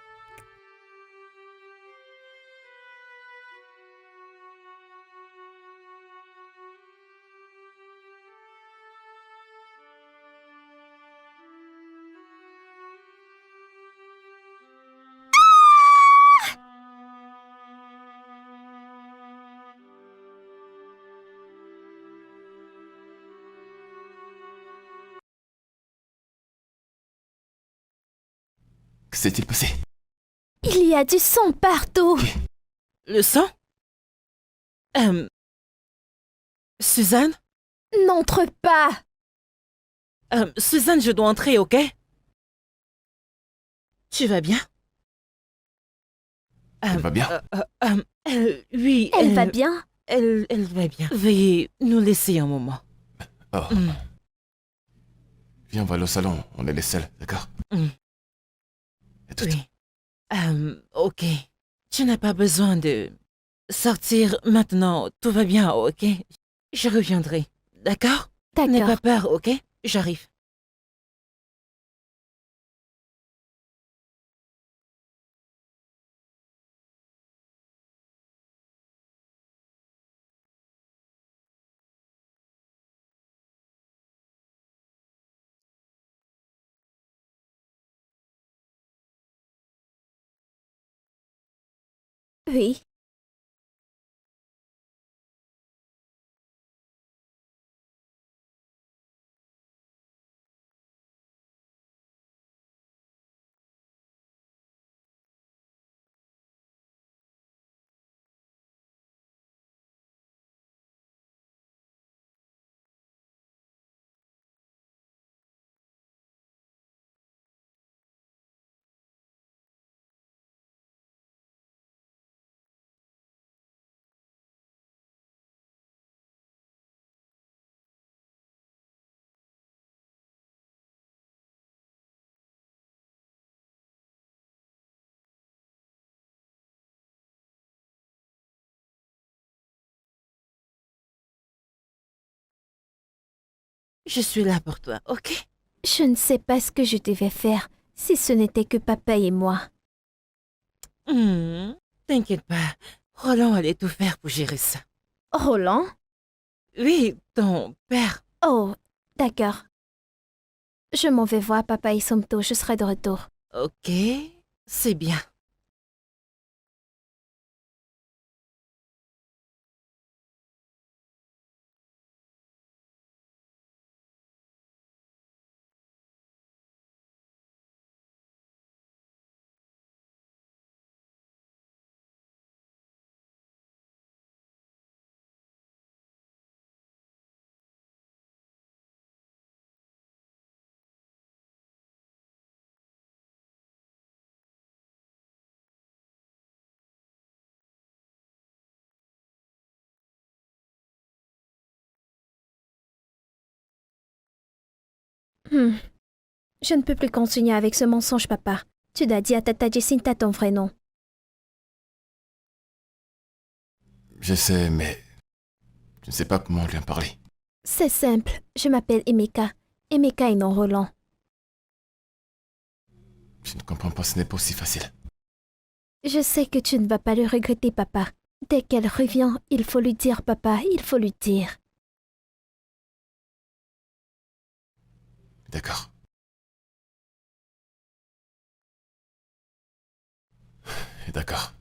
Que s'est-il passé? Il y a du sang partout. Le sang? Euh, Suzanne? N'entre pas. Suzanne, je dois entrer, ok? Tu vas bien? Elle va bien? Oui, Elle va bien. Elle va bien. Veuillez nous laisser un moment. Oh. Hmm. Viens, on va aller au salon, on est les seuls, d'accord? Hmm. Et tout. Oui. Ok. Tu n'as pas besoin de sortir maintenant. Tout va bien, ok? Je reviendrai. D'accord? N'aie pas D'accord. peur, ok? J'arrive. Oui. Je suis là pour toi, ok? Je ne sais pas ce que je devais faire si ce n'était que papa et moi. T'inquiète pas. Roland allait tout faire pour gérer ça. Roland? Oui, ton père. Oh, d'accord. Je m'en vais voir papa et Somto, je serai de retour. Ok, c'est bien. Je ne peux plus continuer avec ce mensonge, papa. Tu dois dire à Tata Jacinta ton vrai nom. Je sais, mais je ne sais pas comment lui en parler. C'est simple, je m'appelle Emeka. Emeka et non Roland. Je ne comprends pas, ce n'est pas aussi facile. Je sais que tu ne vas pas le regretter, papa. Dès qu'elle revient, il faut lui dire, papa, il faut lui dire. D'accord. D'accord.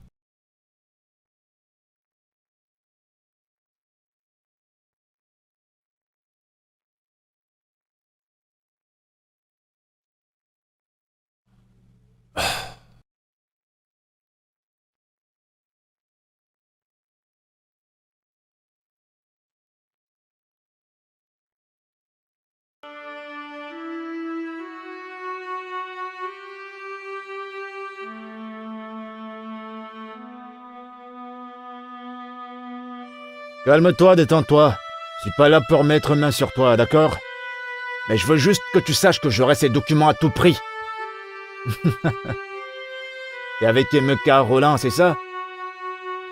Calme-toi, détends-toi. Je suis pas là pour mettre main sur toi, d'accord? Mais je veux juste que tu saches que j'aurai ces documents à tout prix. T'es avec Emeka Roland, c'est ça?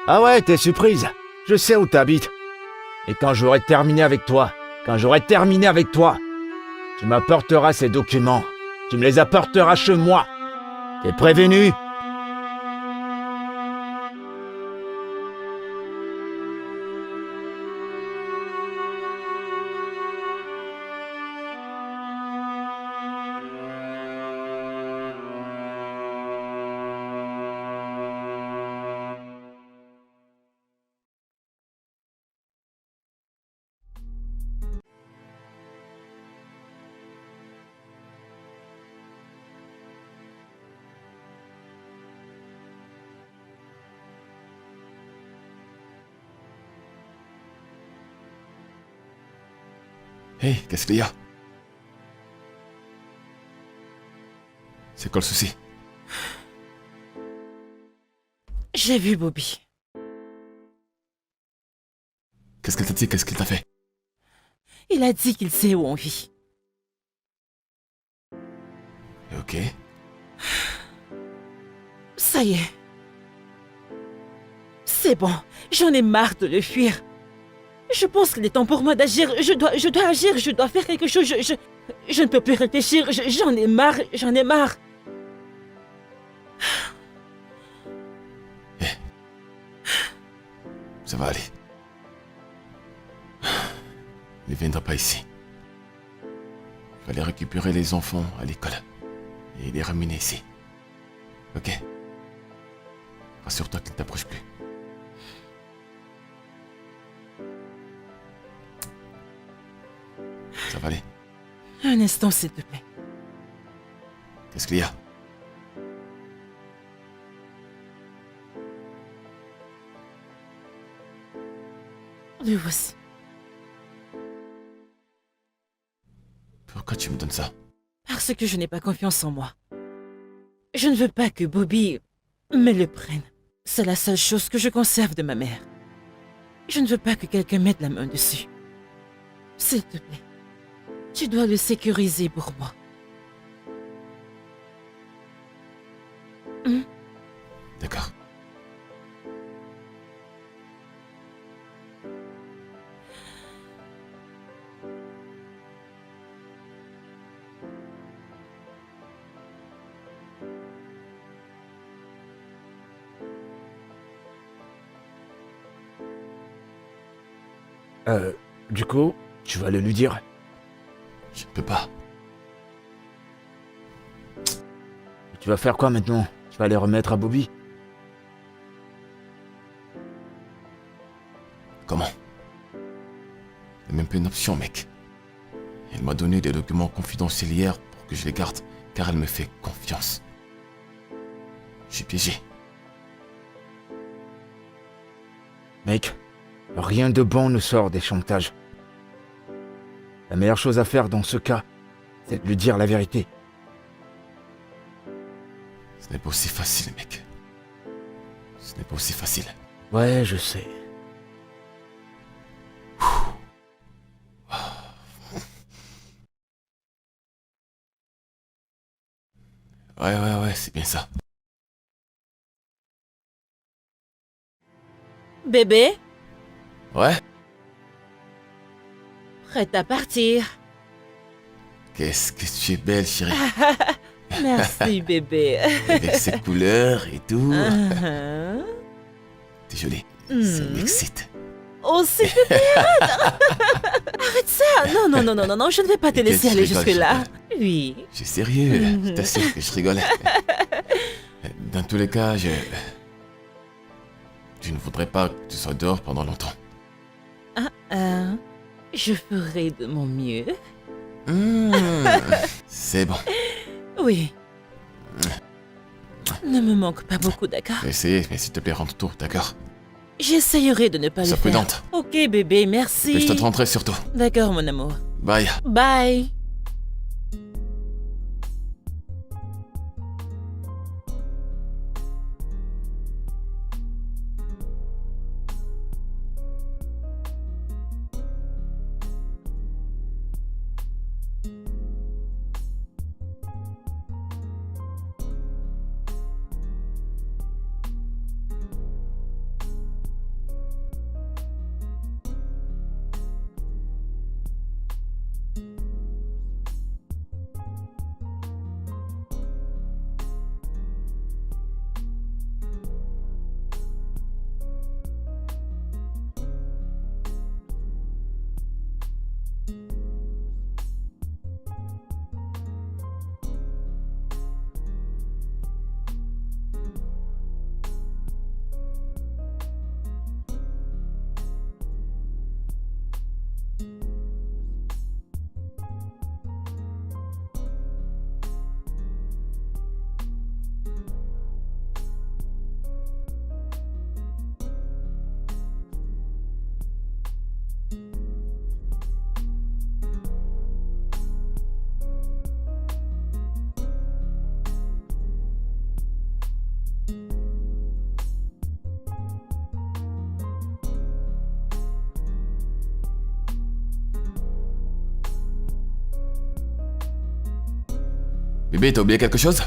Ah ouais, t'es surprise. Je sais où t'habites. Et quand j'aurai terminé avec toi, tu m'apporteras ces documents. Tu me les apporteras chez moi. T'es prévenu? Hey, qu'est-ce qu'il y a? C'est quoi le souci? J'ai vu Bobby. Qu'est-ce qu'il t'a dit? Qu'est-ce qu'il t'a fait? Il a dit qu'il sait où on vit. Ok. Ça y est. C'est bon, j'en ai marre de le fuir. Je pense qu'il est temps pour moi d'agir. Je dois agir, je dois faire quelque chose. Je ne peux plus réfléchir. J'en ai marre. Ça va aller. Il ne viendra pas ici. Il fallait récupérer les enfants à l'école et les ramener ici. Ok? Rassure-toi qu'il ne t'approche plus. Ça va aller. Un instant, s'il te plaît. Qu'est-ce qu'il y a? Le voici. Pourquoi tu me donnes ça? Parce que je n'ai pas confiance en moi. Je ne veux pas que Bobby me le prenne. C'est la seule chose que je conserve de ma mère. Je ne veux pas que quelqu'un mette la main dessus. S'il te plaît, tu dois le sécuriser pour moi. D'accord. Du coup, tu vas aller lui dire. Je ne peux pas. Tu vas faire quoi maintenant? Tu vas les remettre à Bobby? Comment? C'est même pas une option, mec. Elle m'a donné des documents confidentiels hier pour que je les garde, car elle me fait confiance. Je suis piégé. Mec, rien de bon ne sort des chantages. La meilleure chose à faire dans ce cas, c'est de lui dire la vérité. Ce n'est pas aussi facile, mec. Ce n'est pas aussi facile. Ouais, je sais. Ouais, c'est bien ça. Bébé, Ouais? prête à partir. Qu'est-ce que tu es belle, chérie. Merci, bébé. Avec ses couleurs et tout. Uh-huh. T'es jolie. Ça Hmm. m'excite. Oh, s'il te plaît, arrête ça. Non, je ne vais pas te Et laisser qu'est-ce que aller tu rigoles, jusque-là. Oui. Je suis sérieux. Mhm. Je t'assure que je rigolais. Dans tous les cas, je ne voudrais pas que tu sois dehors pendant longtemps. Je ferai de mon mieux. Hmm, c'est bon. Oui. Ne me manque pas beaucoup, d'accord? Je vais essayer, mais s'il te plaît, rentre tôt, d'accord? J'essayerai de ne pas le Sois faire. prudente. Ok, bébé, merci. Et je te rentrer surtout. D'accord, mon amour. Bye. Bye. Bébé, t'as oublié quelque chose?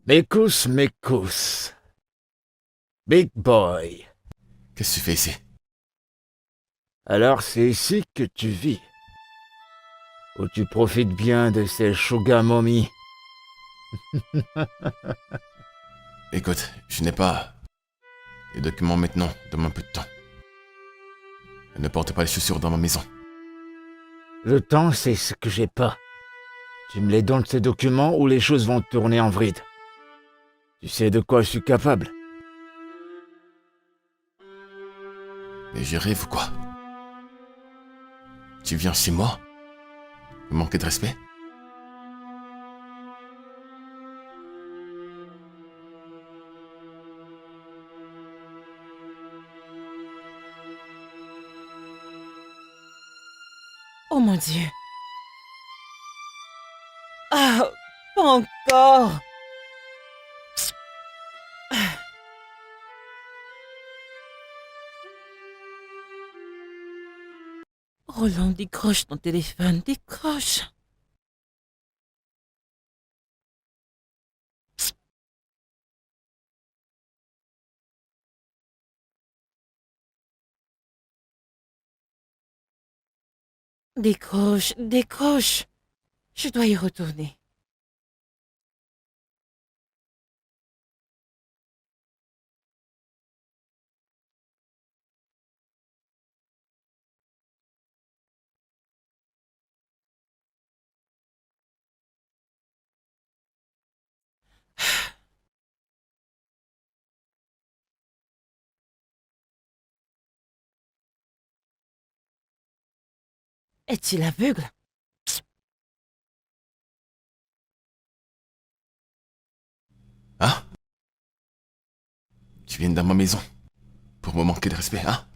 Mekous. Big boy. Qu'est-ce que tu fais ici? Alors c'est ici que tu vis. Où tu profites bien de ces sugar mommy. Écoute, je n'ai pas les documents maintenant, donne-moi un peu de temps. Ne porte pas les chaussures dans ma maison. Le temps, c'est ce que j'ai pas. Tu me les donnes ces documents ou les choses vont tourner en vrille. Tu sais de quoi je suis capable. Mais je rêve ou quoi? Tu viens chez moi? Me manquer de respect? Oh mon Dieu. Ah, pas encore. Roland, décroche ton téléphone, décroche. Décroche. Je dois y retourner. Est-il aveugle? Hein? Tu viens dans ma maison pour me manquer de respect, hein?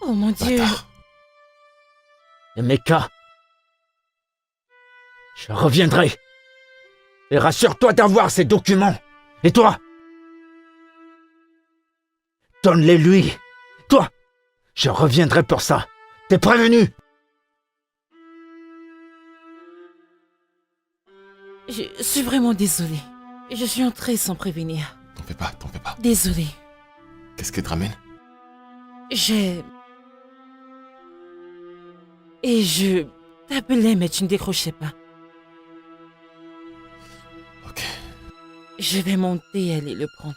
Oh mon Dieu. Bâtard. Et Meka, je reviendrai. Et rassure-toi d'avoir ces documents. Et toi, donne-les lui. Toi, Je reviendrai pour ça. T'es prévenu? Je suis vraiment désolée. Je suis entrée sans prévenir. T'en fais pas, t'en fais pas. Désolée. Qu'est-ce qui te ramène? Et je t'appelais, mais tu ne décrochais pas. Ok. Je vais monter et aller le prendre.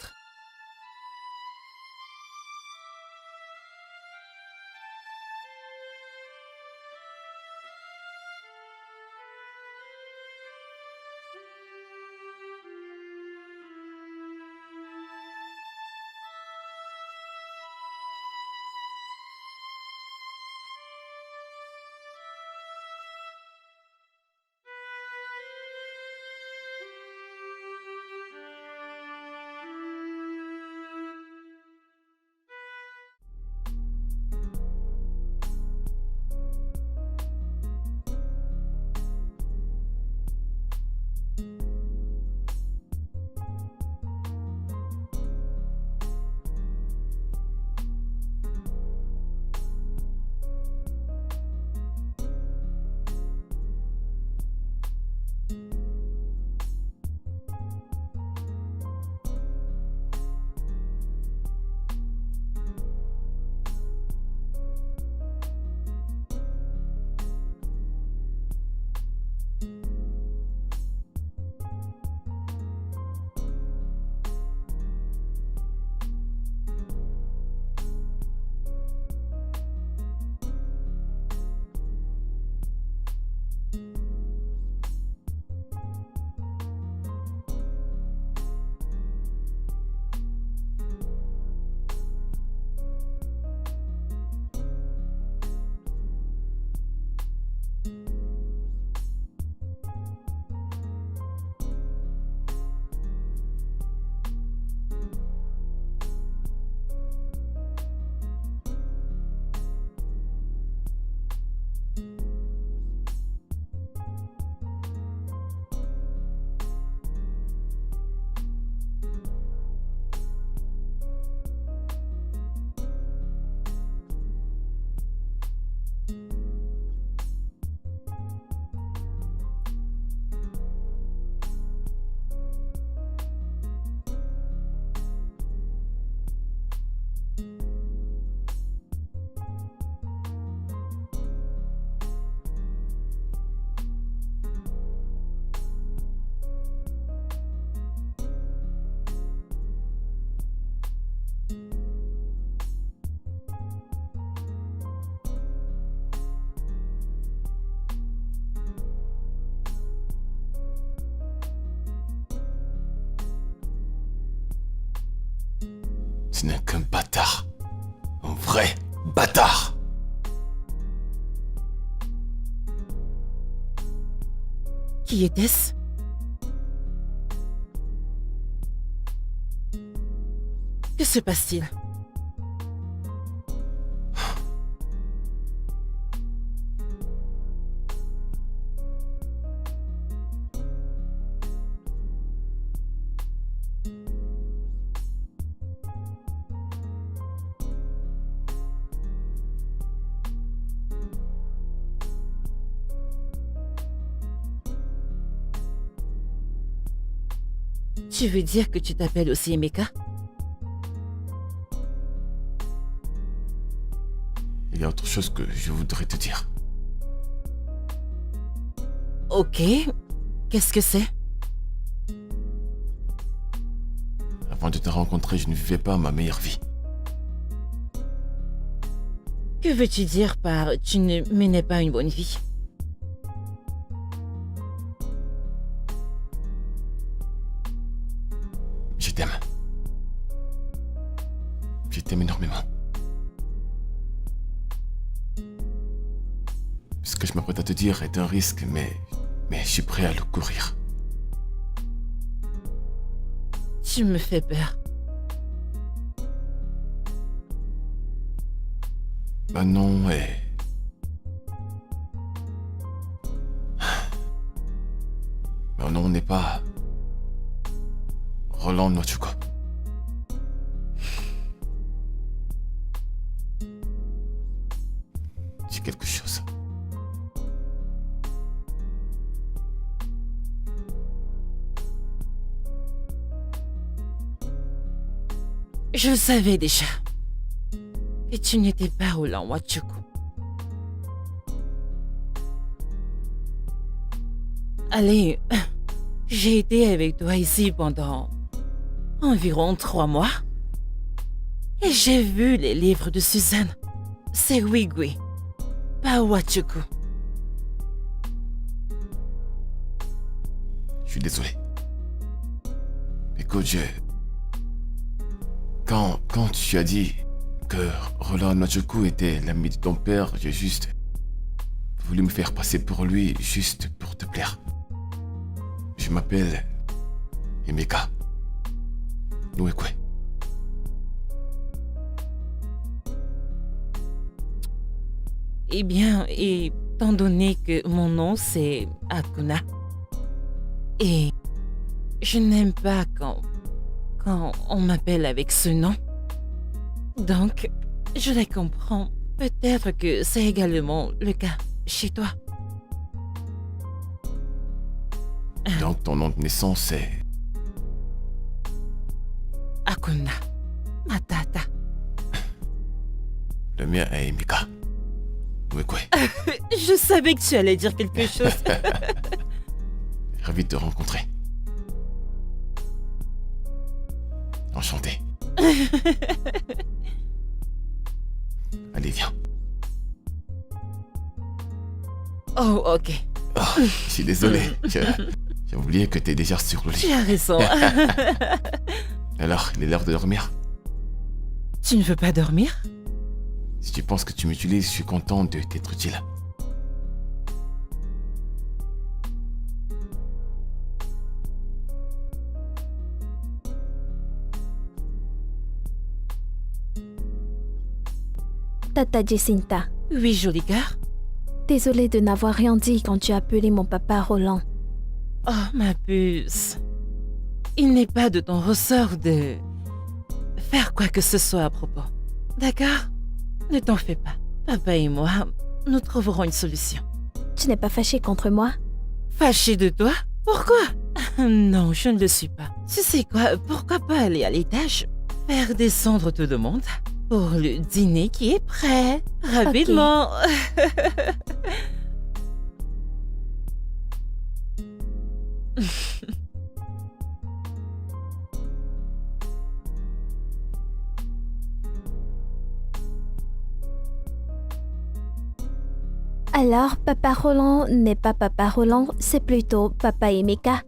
Tu n'es qu'un bâtard. Un vrai bâtard. Qui était-ce? Que se passe-t-il? Tu veux dire que tu t'appelles aussi Emeka? Il y a autre chose que je voudrais te dire. Ok. Qu'est-ce que c'est? Avant de te rencontrer, je ne vivais pas ma meilleure vie. Que veux-tu dire par tu ne menais pas une bonne vie? Je t'aime. Je t'aime énormément. Ce que je m'apprête à te dire est un risque, mais je suis prêt à le courir. Tu me fais peur. Manon est... Manon n'est pas... Roland Nochuko. j'ai quelque chose. Je le savais déjà. Que tu n'étais pas Roland Wachuku. Allez, j'ai été avec toi ici pendant environ 3 mois. Et j'ai vu les livres de Suzanne. C'est Wigui, pas Wachuku. Je suis désolé. Écoute, Quand tu as dit que Roland Wachuku était l'ami de ton père, j'ai juste voulu me faire passer pour lui, juste pour te plaire. Je m'appelle Emeka Nwekwe. Eh bien, étant donné que mon nom c'est Akuna, et je n'aime pas quand on m'appelle avec ce nom. Donc, je les comprends. Peut-être que c'est également le cas chez toi. Donc ton nom de naissance est... Akuna Matata. Le mien est Emeka Nwekwe. Je savais que tu allais dire quelque chose. Ravi de te rencontrer. Enchanté. Allez, viens. Oh, ok. Oh, je suis désolé. J'ai oublié que t'es déjà sur le lit. Tu as raison. Alors, il est l'heure de dormir. Tu ne veux pas dormir? Si tu penses que tu m'utilises, je suis content de t'être utile. Tata Jacinta, Oui, joli cœur. désolée de n'avoir rien dit quand tu as appelé mon papa Roland. Oh, ma puce. Il n'est pas de ton ressort de faire quoi que ce soit à propos. D'accord? Ne t'en fais pas. Papa et moi, nous trouverons une solution. Tu n'es pas fâché contre moi? Fâché de toi? Pourquoi? Non, je ne le suis pas. Tu sais quoi? Pourquoi pas aller à l'étage? Faire descendre tout le monde pour le dîner qui est prêt. Rapidement. Alors, papa Roland n'est pas papa Roland, c'est plutôt papa Emeka.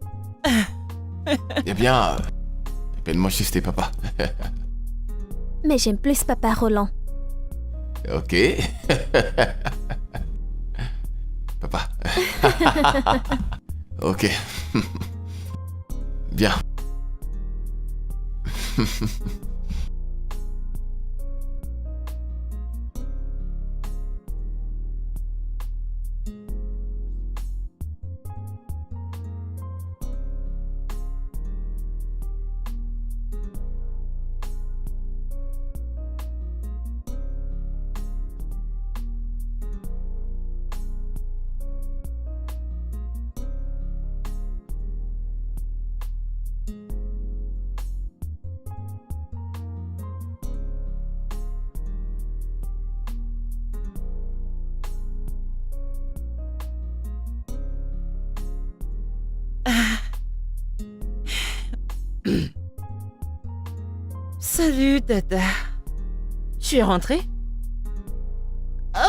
Eh bien, appelle-moi juste papa. Mais j'aime plus papa Roland. Ok. Papa. Ok. Bien. Salut, Tata. Tu es rentrée? Oh!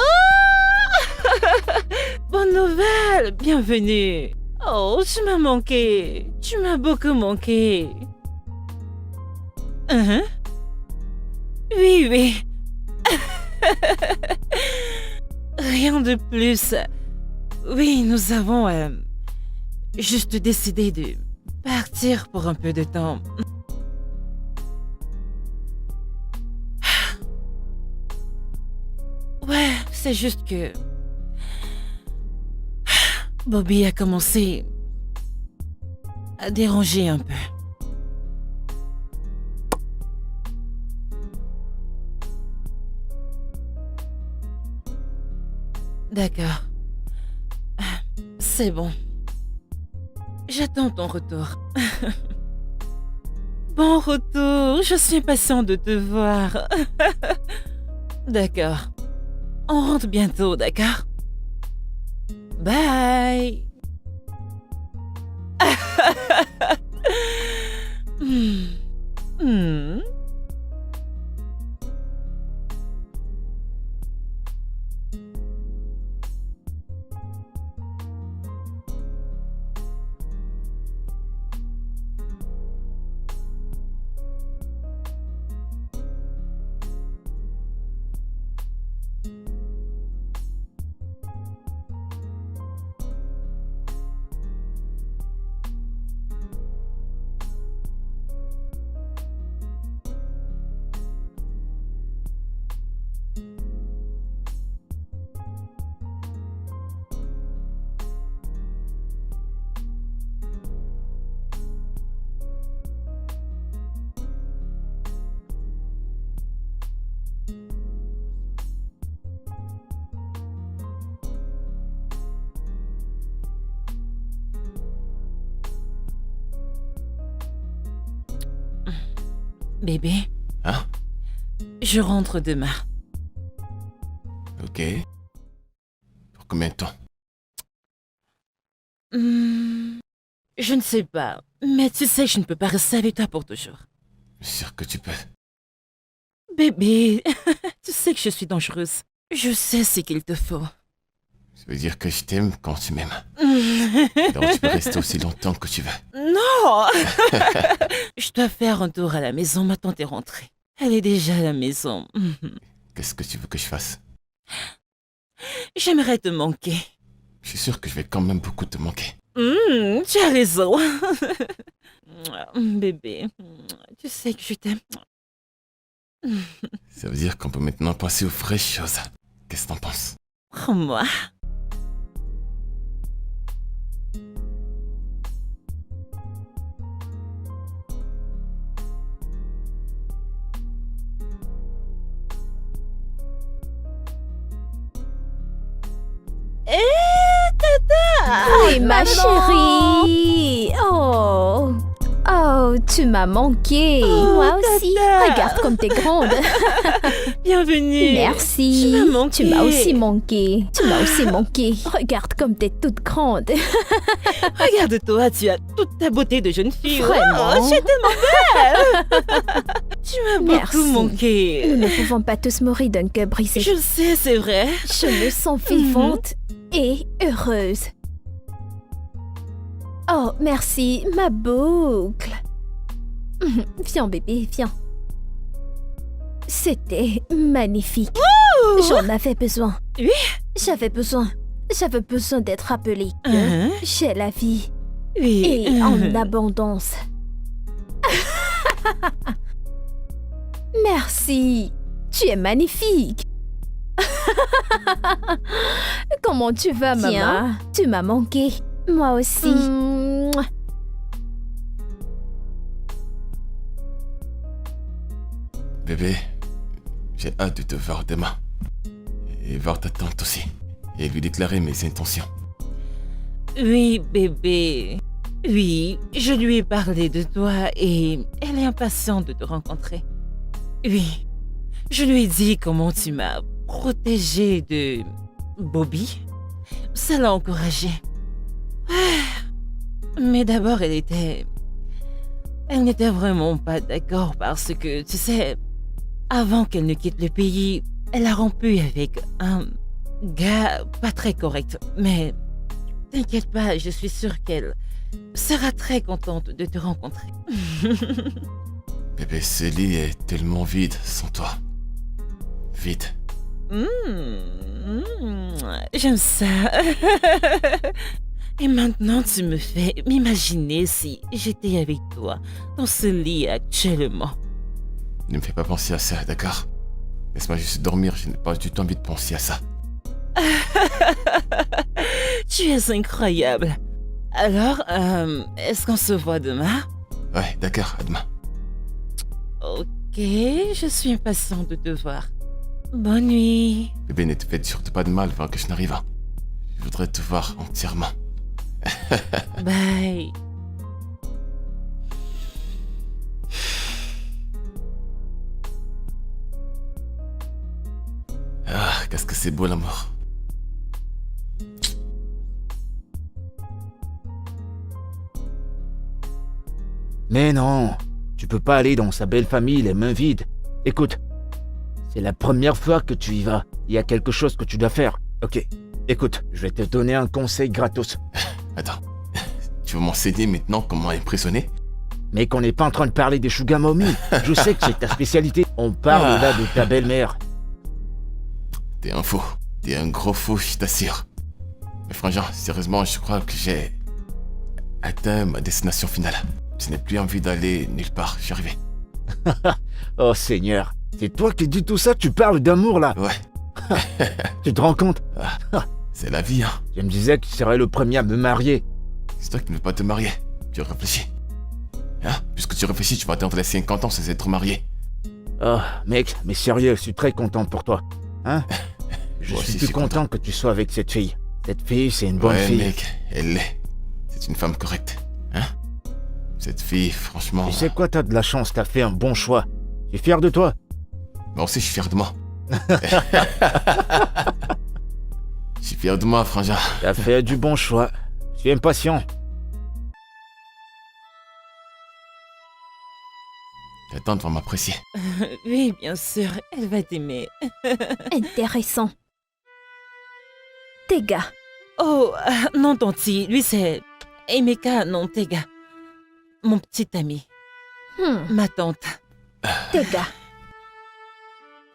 Bonne nouvelle! Bienvenue! Oh, tu m'as manqué. Tu m'as beaucoup manqué. Oui, oui. Rien de plus. Oui, nous avons juste décidé de partir pour un peu de temps. Ouais, c'est juste que Bobby a commencé à déranger un peu. D'accord. C'est bon. J'attends ton retour. Bon retour, je suis impatient de te voir. D'accord. On rentre bientôt, d'accord? Bye. Hmm. Hmm. Bébé, Hein? je rentre demain. Ok. Pour combien de temps? Je ne sais pas, mais tu sais que je ne peux pas rester avec toi pour toujours. Je suis sûr que tu peux. Bébé, tu sais que je suis dangereuse. Je sais ce qu'il te faut. Ça veut dire que je t'aime quand tu m'aimes. Donc tu peux rester aussi longtemps que tu veux. Non. Je dois faire un tour à la maison, ma tante est rentrée. Elle est déjà à la maison. Qu'est-ce que tu veux que je fasse? J'aimerais te manquer. Je suis sûr que je vais quand même beaucoup te manquer. Tu as raison. Bébé, tu sais que je t'aime. Ça veut dire qu'on peut maintenant passer aux fraîches choses. Qu'est-ce que t'en penses? Moi. Oui, ma chérie. Oh. Oh, tu m'as manqué. Moi aussi. Tata. Regarde comme t'es grande. Bienvenue. Merci. Tu m'as manqué. Tu m'as aussi manqué. Tu m'as aussi manqué. Regarde comme t'es toute grande. Regarde-toi, tu as toute ta beauté de jeune fille. Vraiment? Oh, tu es tellement belle. Tu m'as Merci. beaucoup manqué. Nous ne pouvons pas tous mourir d'un cœur brisé. Je sais, c'est vrai. Je me sens vivante et heureuse. Oh, merci, ma boucle. Viens, bébé, viens. C'était magnifique. J'en avais besoin. Oui? J'avais besoin d'être rappelée que Hein? j'ai la vie Oui. et en abondance. Merci. Tu es magnifique. Comment tu vas, maman? Tiens. Tu m'as manqué. Moi aussi. Bébé, j'ai hâte de te voir demain. Et voir ta tante aussi. Et lui déclarer mes intentions. Oui, bébé. Oui, je lui ai parlé de toi et elle est impatiente de te rencontrer. Oui, je lui ai dit comment tu m'as protégée de Bobby. Ça l'a encouragée. Mais d'abord, elle n'était vraiment pas d'accord parce que, tu sais, avant qu'elle ne quitte le pays, elle a rompu avec un gars pas très correct. Mais t'inquiète pas, je suis sûre qu'elle sera très contente de te rencontrer. Bébé, ce lit est tellement vide sans toi. Vide. J'aime ça. Et maintenant, tu me fais m'imaginer si j'étais avec toi dans ce lit actuellement. Ne me fais pas penser à ça, d'accord? Laisse-moi juste dormir, je n'ai pas du tout envie de penser à ça. Tu es incroyable. Alors, est-ce qu'on se voit demain? Ouais, d'accord, à demain. Ok, je suis impatiente de te voir. Bonne nuit. Bébé, ne te fais surtout pas de mal avant que je n'arrive. Hein. Je voudrais te voir entièrement. Bye. Ah, qu'est-ce que c'est beau l'amour. Mais non, tu peux pas aller dans sa belle famille les mains vides. Écoute, c'est la première fois que tu y vas. Il y a quelque chose que tu dois faire. Ok, écoute, je vais te donner un conseil gratos. Attends, tu veux m'enseigner maintenant comment impressionner? Mais qu'on n'est pas en train de parler des sugar mommy. Je sais que c'est ta spécialité. On parle là de ta belle-mère. T'es un faux. T'es un gros faux, je t'assure. Mais frangin, sérieusement, je crois que j'ai atteint ma destination finale. Je n'ai plus envie d'aller nulle part, j'y arrivé. Oh Seigneur, c'est toi qui dis tout ça, tu parles d'amour là. Ouais, Tu te rends compte? c'est la vie, hein. Je me disais que tu serais le premier à me marier. C'est toi qui ne veux pas te marier. Tu réfléchis. Hein? Puisque tu réfléchis, tu vas attendre les 50 ans sans être marié. Oh mec, mais sérieux, je suis très content pour toi. Hein? Je Moi suis aussi, plus content que tu sois avec cette fille. Cette fille, c'est une bonne Ouais, fille. mec, elle l'est. C'est une femme correcte. Hein? Cette fille, franchement... Tu sais quoi, t'as de la chance, t'as fait un bon choix. Je suis fier de toi. Moi aussi, je suis fier de moi. Je suis fier de moi, frangin. T'as fait du bon choix. Je suis impatient. J'attends de voir m'apprécier. Oui, bien sûr, elle va t'aimer. Intéressant. Tega. Oh, non, Tonti, lui c'est... Emeka, non, Tega. Mon petit ami, ma tante. Tega.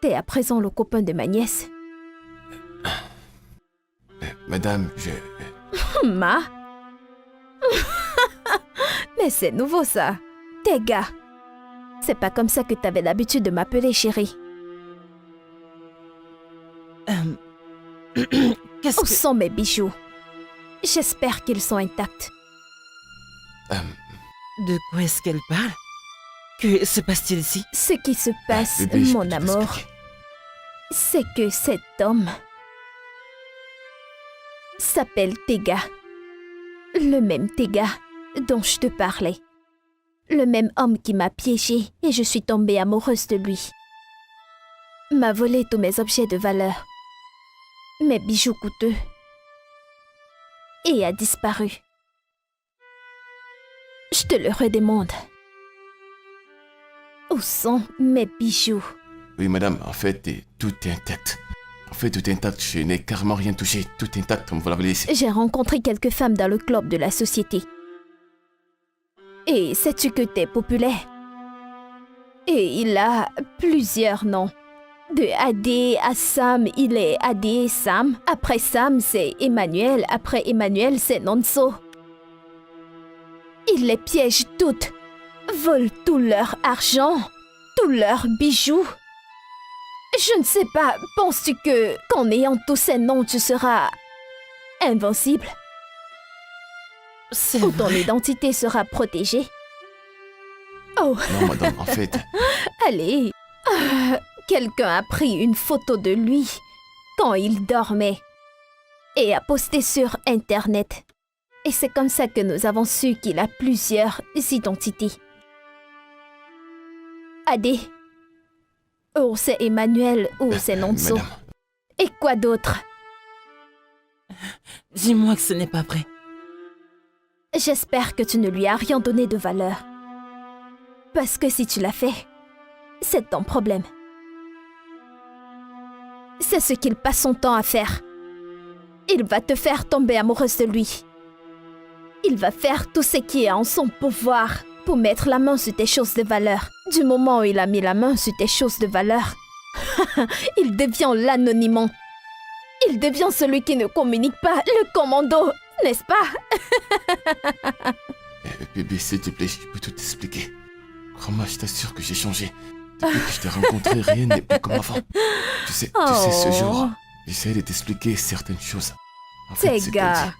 T'es à présent le copain de ma nièce. Madame, je... Ma? Mais c'est nouveau ça. Tega. C'est pas comme ça que t'avais l'habitude de m'appeler chérie. Qu'est-ce Où que... sont mes bijoux? J'espère qu'ils sont intacts. De quoi est-ce qu'elle parle? Que se passe-t-il ici? Ce qui se passe, bébé, je peux mon te amour, l'expliquer. c'est que cet homme s'appelle Tega. Le même Tega dont je te parlais. Le même homme qui m'a piégée et je suis tombée amoureuse de lui. M'a volé tous mes objets de valeur. Mes bijoux coûteux. Et a disparu. Je te le redemande. Où sont mes bijoux? Oui, madame, en fait, tout est intact. En fait, tout est intact. Je n'ai carrément rien touché. Tout est intact, comme vous l'avez laissé. J'ai rencontré quelques femmes dans le club de la société. Et sais-tu que t'es populaire? Et il a plusieurs noms. De Adé à Sam, il est Adé Sam. Après Sam, c'est Emmanuel. Après Emmanuel, c'est Nonso. Il les piège toutes. Vole tout leur argent, tous leurs bijoux. Je ne sais pas, penses-tu que qu'en ayant tous ces noms, tu seras invincible? C'est Ou ton vrai. identité sera protégée? Oh, Non, madame, en fait... allez. Quelqu'un a pris une photo de lui quand il dormait et a posté sur Internet. Et c'est comme ça que nous avons su qu'il a plusieurs identités. Adé. Ou c'est Emmanuel ou c'est Nonso. Madame, Et quoi d'autre? Dis-moi que ce n'est pas vrai. J'espère que tu ne lui as rien donné de valeur. Parce que si tu l'as fait, c'est ton problème. C'est ce qu'il passe son temps à faire. Il va te faire tomber amoureuse de lui. Il va faire tout ce qui est en son pouvoir pour mettre la main sur tes choses de valeur. Du moment où il a mis la main sur tes choses de valeur, il devient l'anonymat. Il devient celui qui ne communique pas, le commando, n'est-ce pas? bébé, s'il te plaît, je peux tout t'expliquer. Crois-moi, je t'assure que j'ai changé. Depuis que je t'ai rencontré, rien n'est plus comme avant. Tu sais, ce jour, j'essaie de t'expliquer certaines choses. En fait, c'est Tega. pas dit.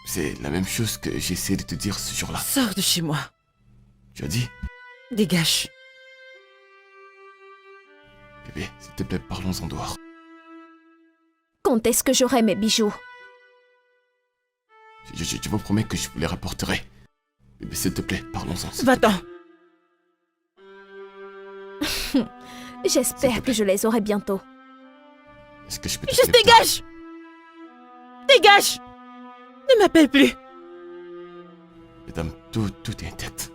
C'est la même chose que j'ai essayé de te dire ce jour-là. Sors de chez moi. Tu as dit? Dégage. Bébé, s'il te plaît, parlons en dehors. Quand est-ce que j'aurai mes bijoux? Je vous promets que je vous les rapporterai. Bébé, s'il te plaît, parlons-en. s'il te Va-t'en. S'il J'espère te que plaît. je les aurai bientôt. plaît. Est-ce que je peux te Juste faire dégage! Dégage! Ne m'appelle plus. Mesdames, tout est en tête.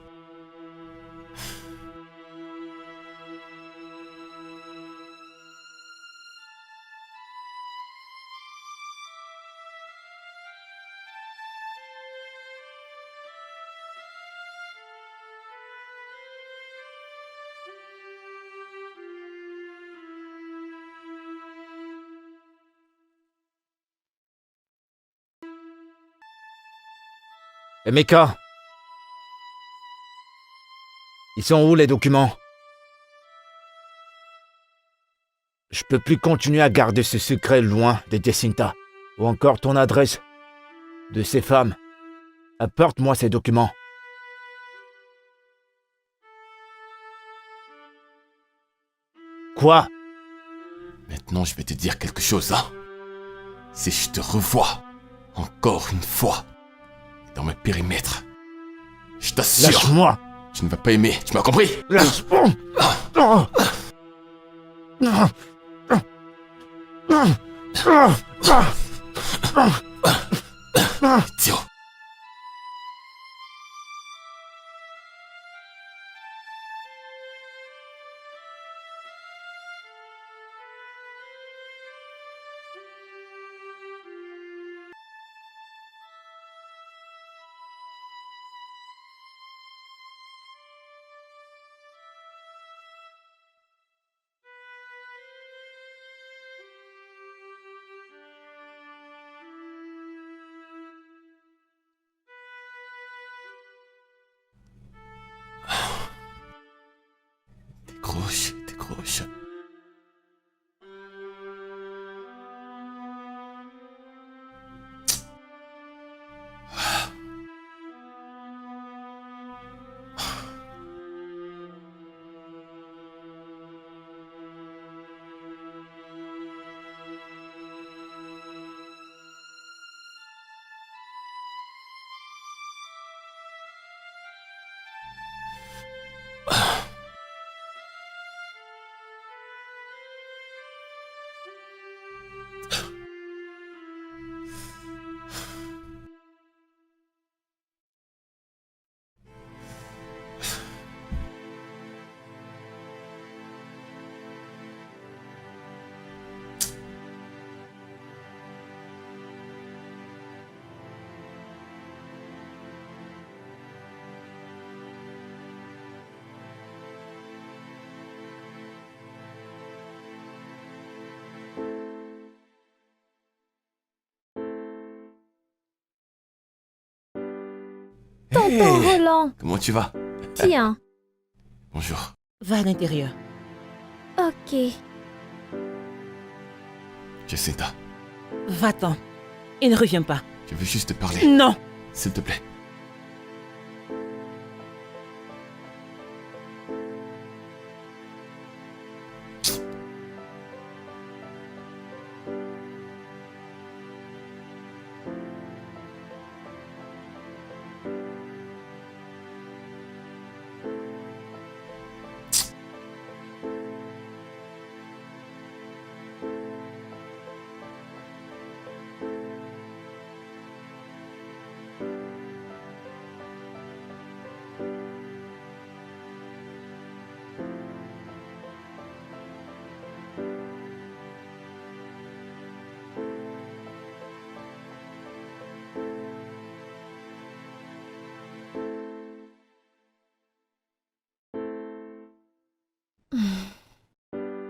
Emeka! Ils sont où les documents? Je peux plus continuer à garder ce secret loin de Jacinta. Ou encore ton adresse de ces femmes. Apporte-moi ces documents. Quoi? Maintenant, je vais te dire quelque chose, hein. Si je te revois, encore une fois, dans mes périmètres, je t'assure, Lâche-moi! tu ne vas pas aimer, tu m'as compris? Lâche-moi! Oh. Théo. Décroche, décroche. Tonton Roland, Comment tu vas? tiens. Bonjour. Va à l'intérieur. Ok. Jacinta, Va-t'en. Et ne reviens pas. je veux juste te parler, Non. s'il te plaît.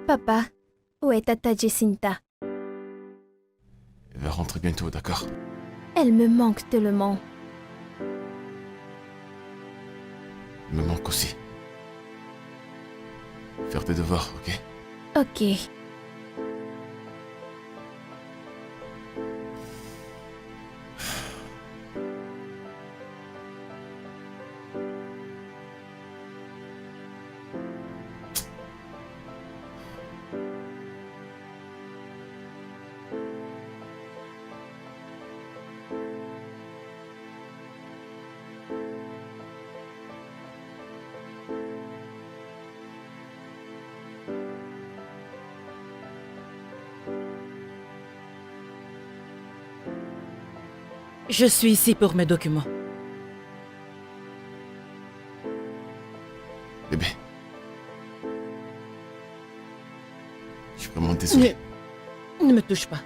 Papa, où est Tata Jacinta? Elle va rentrer bientôt, d'accord? Elle me manque tellement. Il me manque aussi. Faire tes devoirs, ok? Ok. Je suis ici pour mes documents. Bébé. Je suis vraiment désolé. Ne me touche pas.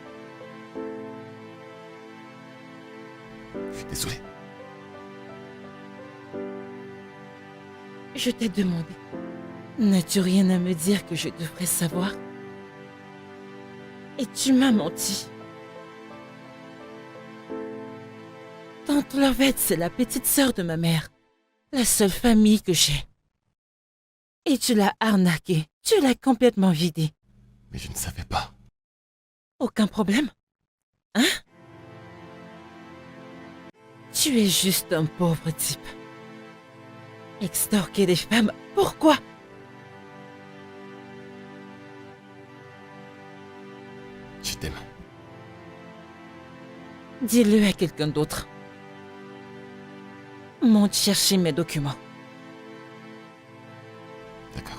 Je suis désolé. Je t'ai demandé. N'as-tu rien à me dire que je devrais savoir? Et tu m'as menti. Tante Lovette, c'est la petite sœur de ma mère. La seule famille que j'ai. Et tu l'as arnaquée. Tu l'as complètement vidée. Mais je ne savais pas. Aucun problème? Hein? Tu es juste un pauvre type. Extorquer des femmes, pourquoi? Je t'aime. Dis-le à quelqu'un d'autre. Monte chercher mes documents. D'accord.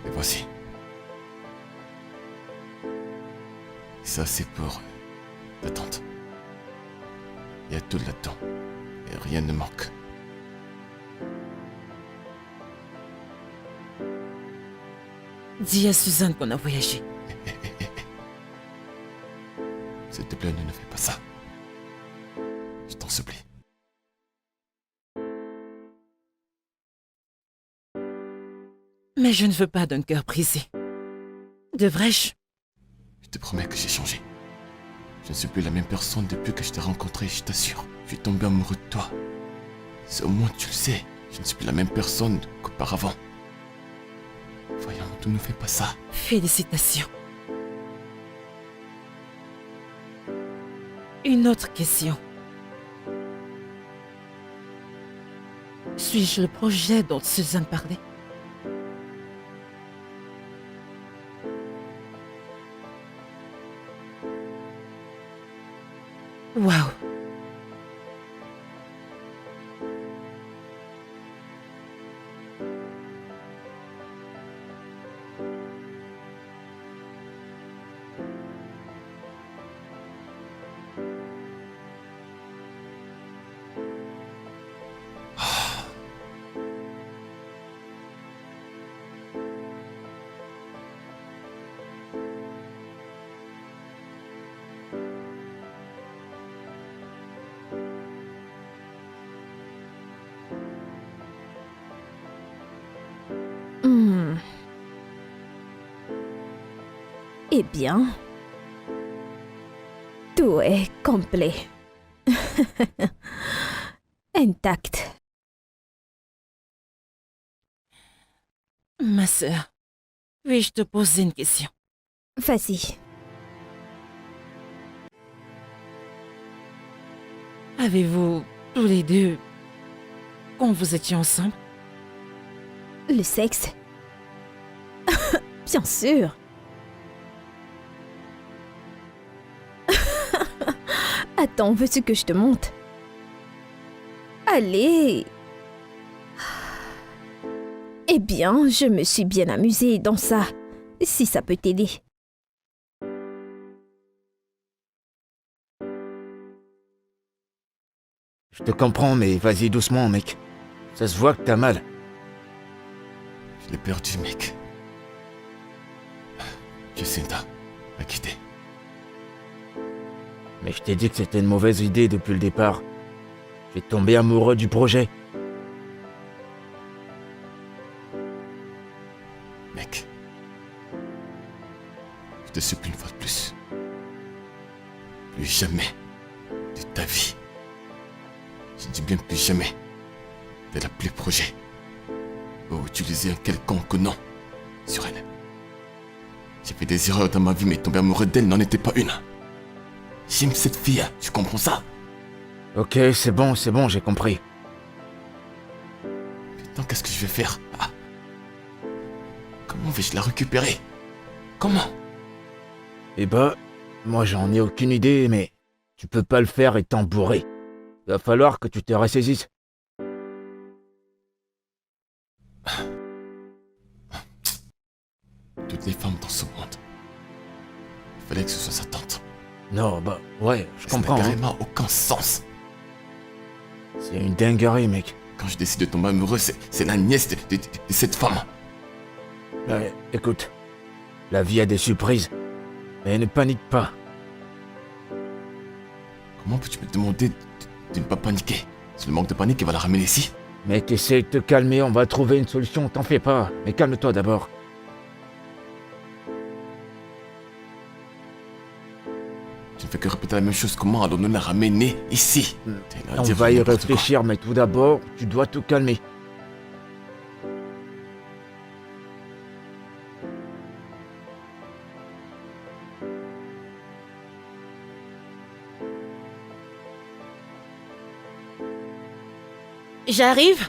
Et voici. Ça, c'est pour ta tante. Il y a tout là-dedans. Et rien ne manque. Dis à Suzanne qu'on a voyagé. S'il te plaît, ne fais pas ça. Je t'en supplie. Mais je ne veux pas d'un cœur brisé. Devrais-je? Je te promets que j'ai changé. Je ne suis plus la même personne depuis que je t'ai rencontré, je t'assure. Je suis tombé amoureux de toi. C'est au moins tu le sais. Je ne suis plus la même personne qu'auparavant. Voyons, tu ne fais pas ça. Félicitations. Une autre question. Suis-je le projet dont Suzanne parlait? Waouh! Hmm. Eh bien, tout est complet. Intact. Ma sœur, puis-je te poser une question? Vas-y. Avez-vous, tous les deux, quand vous étiez ensemble? Le sexe? Bien sûr. Attends, veux-tu que je te monte? Allez. Eh bien, je me suis bien amusée dans ça, si ça peut t'aider. Je te comprends, mais vas-y doucement, mec. Ça se voit que t'as mal. Je l'ai perdu, mec. Jacinta m'a quitté. Mais je t'ai dit que c'était une mauvaise idée depuis le départ. J'ai tombé amoureux du projet. Mec. Je te supplie une fois de plus. Plus jamais de ta vie Je dis bien plus jamais, de l'appeler projet, ou utiliser un quelconque nom sur elle. J'ai fait des erreurs dans ma vie, mais tomber amoureux d'elle n'en était pas une. J'aime cette fille, tu comprends ça? Ok, c'est bon, j'ai compris. Maintenant, qu'est-ce que je vais faire? Comment vais-je la récupérer? Comment? Eh ben, moi j'en ai aucune idée, mais tu peux pas le faire étant bourré. Il va falloir que tu te ressaisisses. Toutes les femmes dans ce monde. Il fallait que ce soit sa tante. Non, bah ouais, je comprends. Ça n'a Hein. carrément aucun sens. C'est une dinguerie, mec. Quand je décide de tomber amoureux, c'est la nièce de cette femme. Ouais, écoute, la vie a des surprises, mais ne panique pas. Comment peux-tu me demander de ne pas paniquer? C'est le manque de panique qui va la ramener ici. Mec, essaye de te calmer, on va trouver une solution, t'en fais pas. Mais calme-toi d'abord. Tu ne fais que répéter la même chose. Comment allons-nous la ramener ici? On va y réfléchir, mais tout d'abord, tu dois te calmer. J'arrive.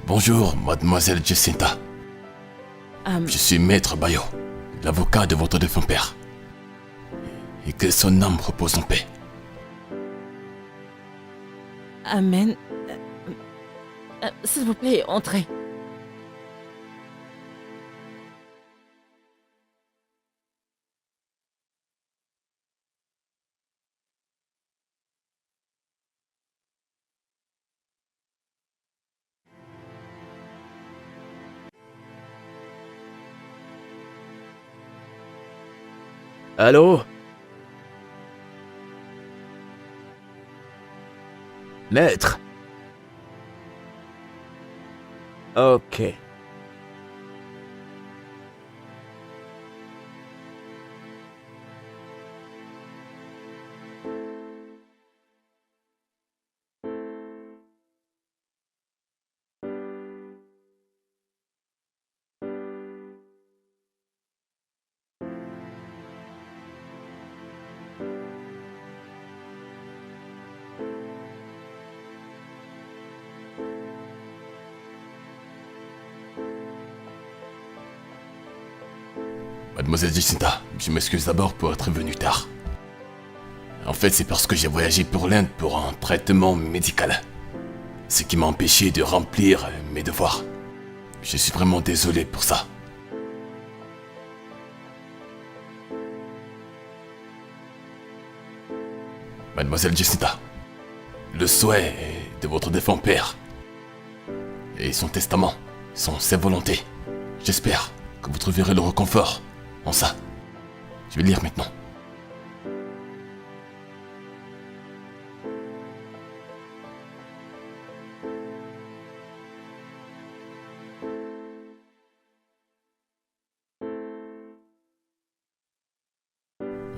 Bonjour, mademoiselle Jacinta. Je suis Maître Bayo, l'avocat de votre défunt père. Et que son âme repose en paix. Amen. S'il vous plaît, entrez. Allô? Maître? Ok. Mademoiselle Jacinta, je m'excuse d'abord pour être venu tard. En fait, c'est parce que j'ai voyagé pour l'Inde pour un traitement médical. Ce qui m'a empêché de remplir mes devoirs. Je suis vraiment désolé pour ça. Mademoiselle Jacinta, le souhait de votre défunt père et son testament sont ses volontés. J'espère que vous trouverez le réconfort en ça. Je vais lire maintenant.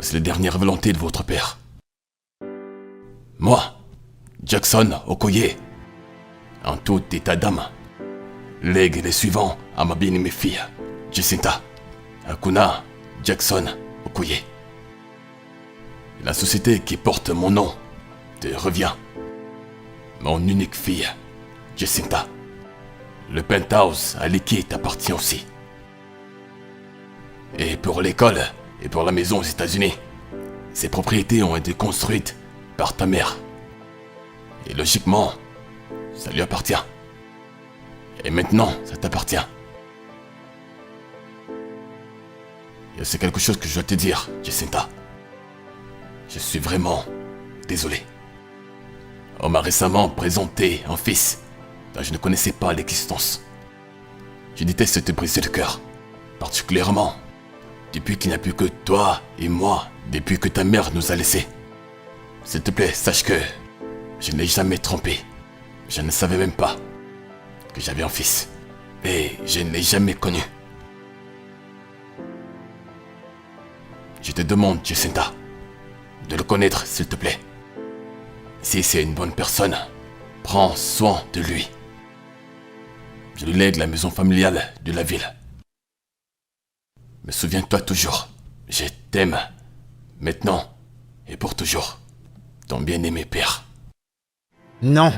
C'est la dernière volonté de votre père. Moi, Jackson Okoye, en tout état d'âme, lègue les suivants à ma bien-aimée fille, Jacinta Akuna Jackson Okoye. La société qui porte mon nom te revient. Mon unique fille, Jacinta. Le penthouse à Licky t'appartient aussi. Et pour l'école et pour la maison aux États-Unis, ces propriétés ont été construites par ta mère. Et logiquement, ça lui appartient. Et maintenant, ça t'appartient. Et c'est quelque chose que je dois te dire, Jacinta. Je suis vraiment désolé. On m'a récemment présenté un fils dont je ne connaissais pas l'existence. Je déteste te briser le cœur, particulièrement depuis qu'il n'y a plus que toi et moi, depuis que ta mère nous a laissés. S'il te plaît, sache que je ne l'ai jamais trompé. Je ne savais même pas que j'avais un fils. Et je ne l'ai jamais connu. Je te demande, Jacinta, de le connaître, s'il te plaît. Si c'est une bonne personne, prends soin de lui. Je lui lègue la maison familiale de la ville. Mais souviens-toi toujours, je t'aime, maintenant et pour toujours, ton bien-aimé père. Non.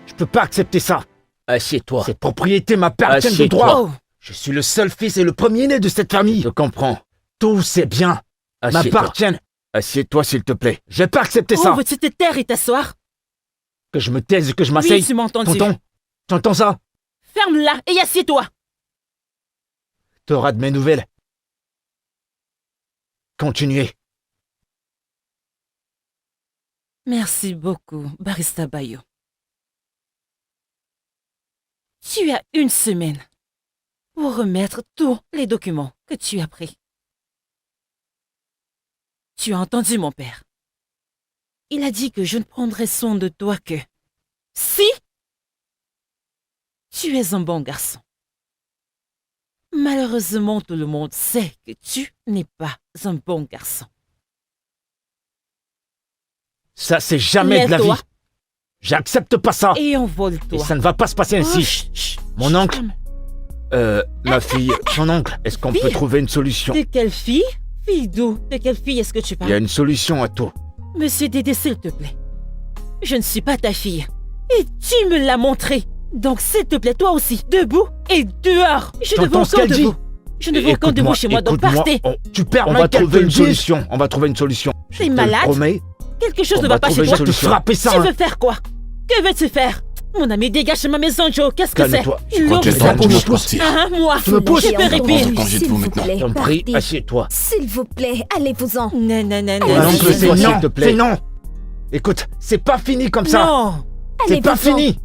Je peux pas accepter ça. Assieds-toi. Cette propriété m'appartient de Assieds-toi. droit. Oh, Je suis le seul fils et le premier-né de cette famille. Je comprends. Tous ces biens Assieds-toi. m'appartiennent. Assieds-toi, s'il te plaît. Je vais pas accepter ça. veux-tu te taire et t'asseoir? Que je me taise et que je Oui, m'asseye. tu m'as entendu. Tonton, t'entends ça? Ferme-la et assieds-toi. T'auras de mes nouvelles. Continuez. Merci beaucoup, Barista Bayo. Tu as 1 semaine pour remettre tous les documents que tu as pris. Tu as entendu mon père. Il a dit que je ne prendrai soin de toi que si tu es un bon garçon. Malheureusement, tout le monde sait que tu n'es pas un bon garçon. Ça, c'est jamais de la vie. Lève-toi. J'accepte pas ça. Et Et envole-toi. ça ne va pas se passer Oh, ainsi. chut, chut, Mon chut, oncle. calme. Ma fille, son oncle, est-ce qu'on peut Fille. trouver une solution? De quelle fille? Fille d'où? De quelle fille est-ce que tu Il y parles? a une solution à tout. Monsieur Dédé, s'il te plaît. Je ne suis pas ta fille. Et tu me l'as montré. Donc, s'il te plaît, toi aussi, debout et dehors. Je ne veux T'entends ce aucun qu'elle de dit? vous. Je ne veux aucun de vous chez moi, donc partez. Tu perds On ma va qu'elle trouver te une dise. solution. On va trouver une solution. Je T'es te le malade? promets. Quelque chose On ne va va pas chez trouver toi. une solution. Frapper ça, Tu hein. veux faire quoi? Que veux-tu faire? Mon ami, dégage de ma maison, Joe. Qu'est-ce que c'est? Calme-toi. Je crois que le Lourd, temps ça est venu bouge. de partir. Ah, moi, Tu me pousses. je peux J'ai répire. entendu, Congé de s'il vous vous maintenant. plaît, T'en prie, partez. assieds-toi. S'il vous plaît, allez-vous-en. Non, non, non, non. Mon Mon oncle, oncle, c'est c'est non, non. s'il te plaît. C'est non. Écoute, c'est pas fini comme ça. Non. C'est pas Allez-vous-en. fini.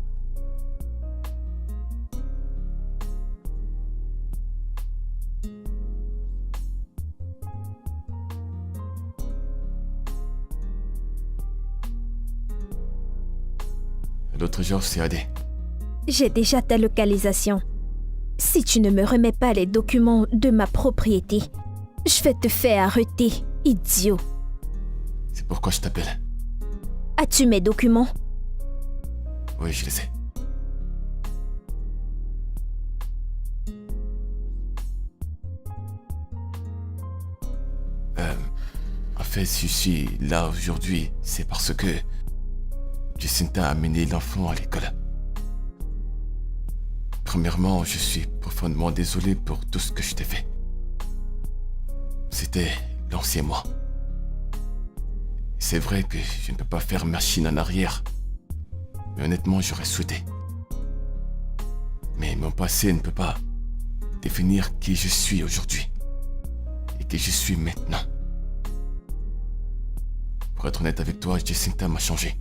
L'autre jour, c'est Adé. J'ai déjà ta localisation. Si tu ne me remets pas les documents de ma propriété, je vais te faire arrêter, idiot. C'est pourquoi je t'appelle. As-tu mes documents? Oui, je les ai. En fait, si je suis là aujourd'hui, c'est parce que Jacinta a amené l'enfant à l'école. Premièrement, je suis profondément désolé pour tout ce que je t'ai fait. C'était l'ancien moi. C'est vrai que je ne peux pas faire machine en arrière. Mais honnêtement, j'aurais souhaité. Mais mon passé ne peut pas définir qui je suis aujourd'hui. Et qui je suis maintenant. Pour être honnête avec toi, Jacinta m'a changé.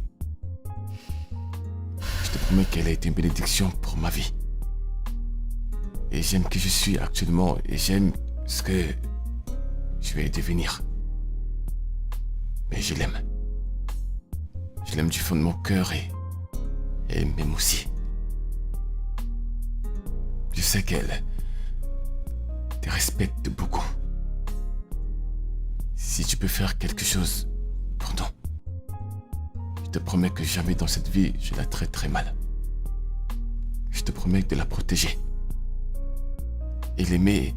Je te promets qu'elle a été une bénédiction pour ma vie. Et j'aime qui je suis actuellement et j'aime ce que je vais devenir. Mais je l'aime. Je l'aime du fond de mon cœur et elle m'aime aussi. Je sais qu'elle te respecte beaucoup. Si tu peux faire quelque chose pour nous, je te promets que jamais dans cette vie je la traiterai mal. Je te promets de la protéger et l'aimer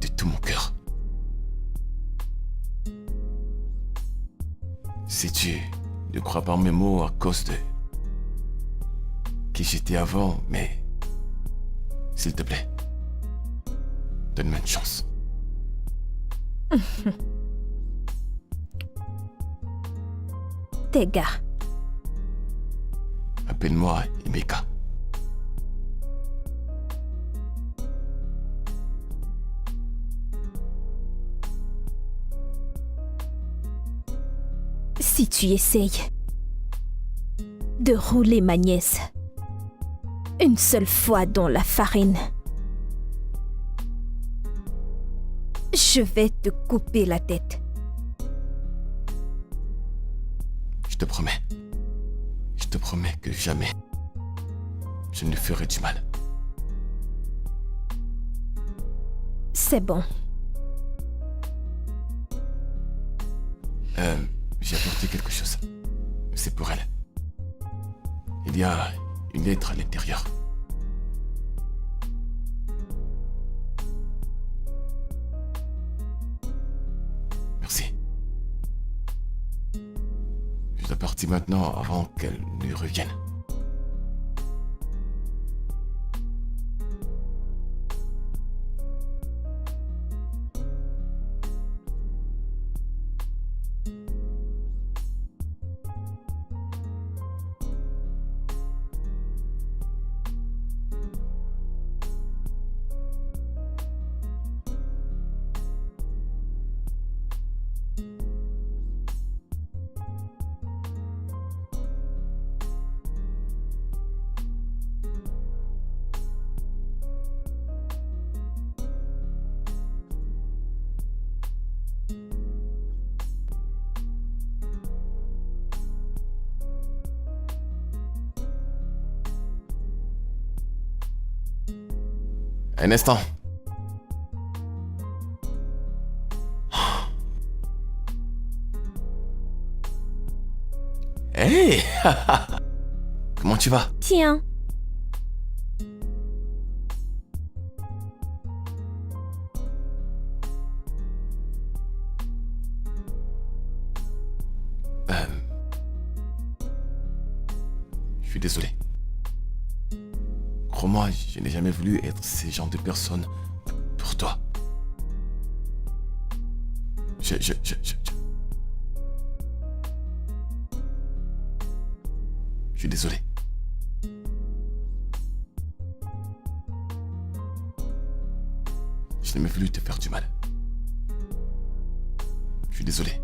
de tout mon cœur. Si tu ne crois pas en mes mots à cause de qui j'étais avant, mais s'il te plaît, donne-moi une chance. Tes gars. Appelle-moi Emeka. Si tu essayes de rouler ma nièce une seule fois dans la farine, je vais te couper la tête. Je te promets. Je te promets que jamais je ne lui ferai du mal. C'est bon. J'ai apporté quelque chose. C'est pour elle. Il y a une lettre à l'intérieur. Merci. Je dois partir maintenant avant qu'elle ne revienne. Un instant. Hey! Comment tu vas? Tiens, Je suis désolé. Crois-moi, je n'ai jamais voulu être ce genre de personne pour toi. Je... Je suis désolé. Je n'ai jamais voulu te faire du mal. Je suis désolé.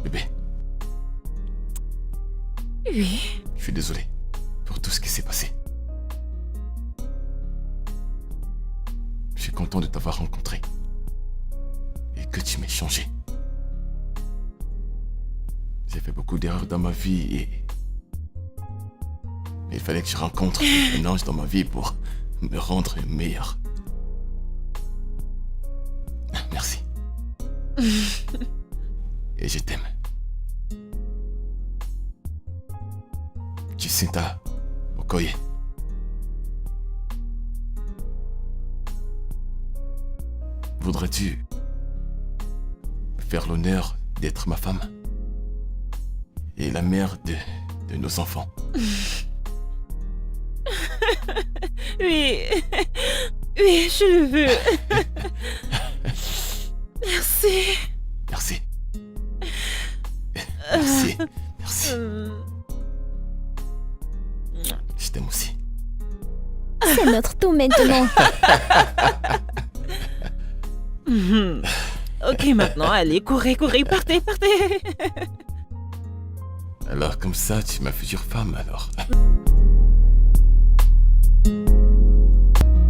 Bébé, Oui. je suis désolé pour tout ce qui s'est passé. Je suis content de t'avoir rencontré et que tu m'aies changé. J'ai fait beaucoup d'erreurs dans ma vie et il fallait que je rencontre un ange dans ma vie pour me rendre meilleur. Merci. Et je t'aime. Jacinta Okoye. Voudrais-tu me faire l'honneur d'être ma femme et la mère de nos enfants? Oui. Oui, je le veux. Merci. Merci. Merci. Merci. Je t'aime aussi. c'est notre tour maintenant. Ok, maintenant, allez, courez, partez. Alors comme ça, tu es ma future femme alors.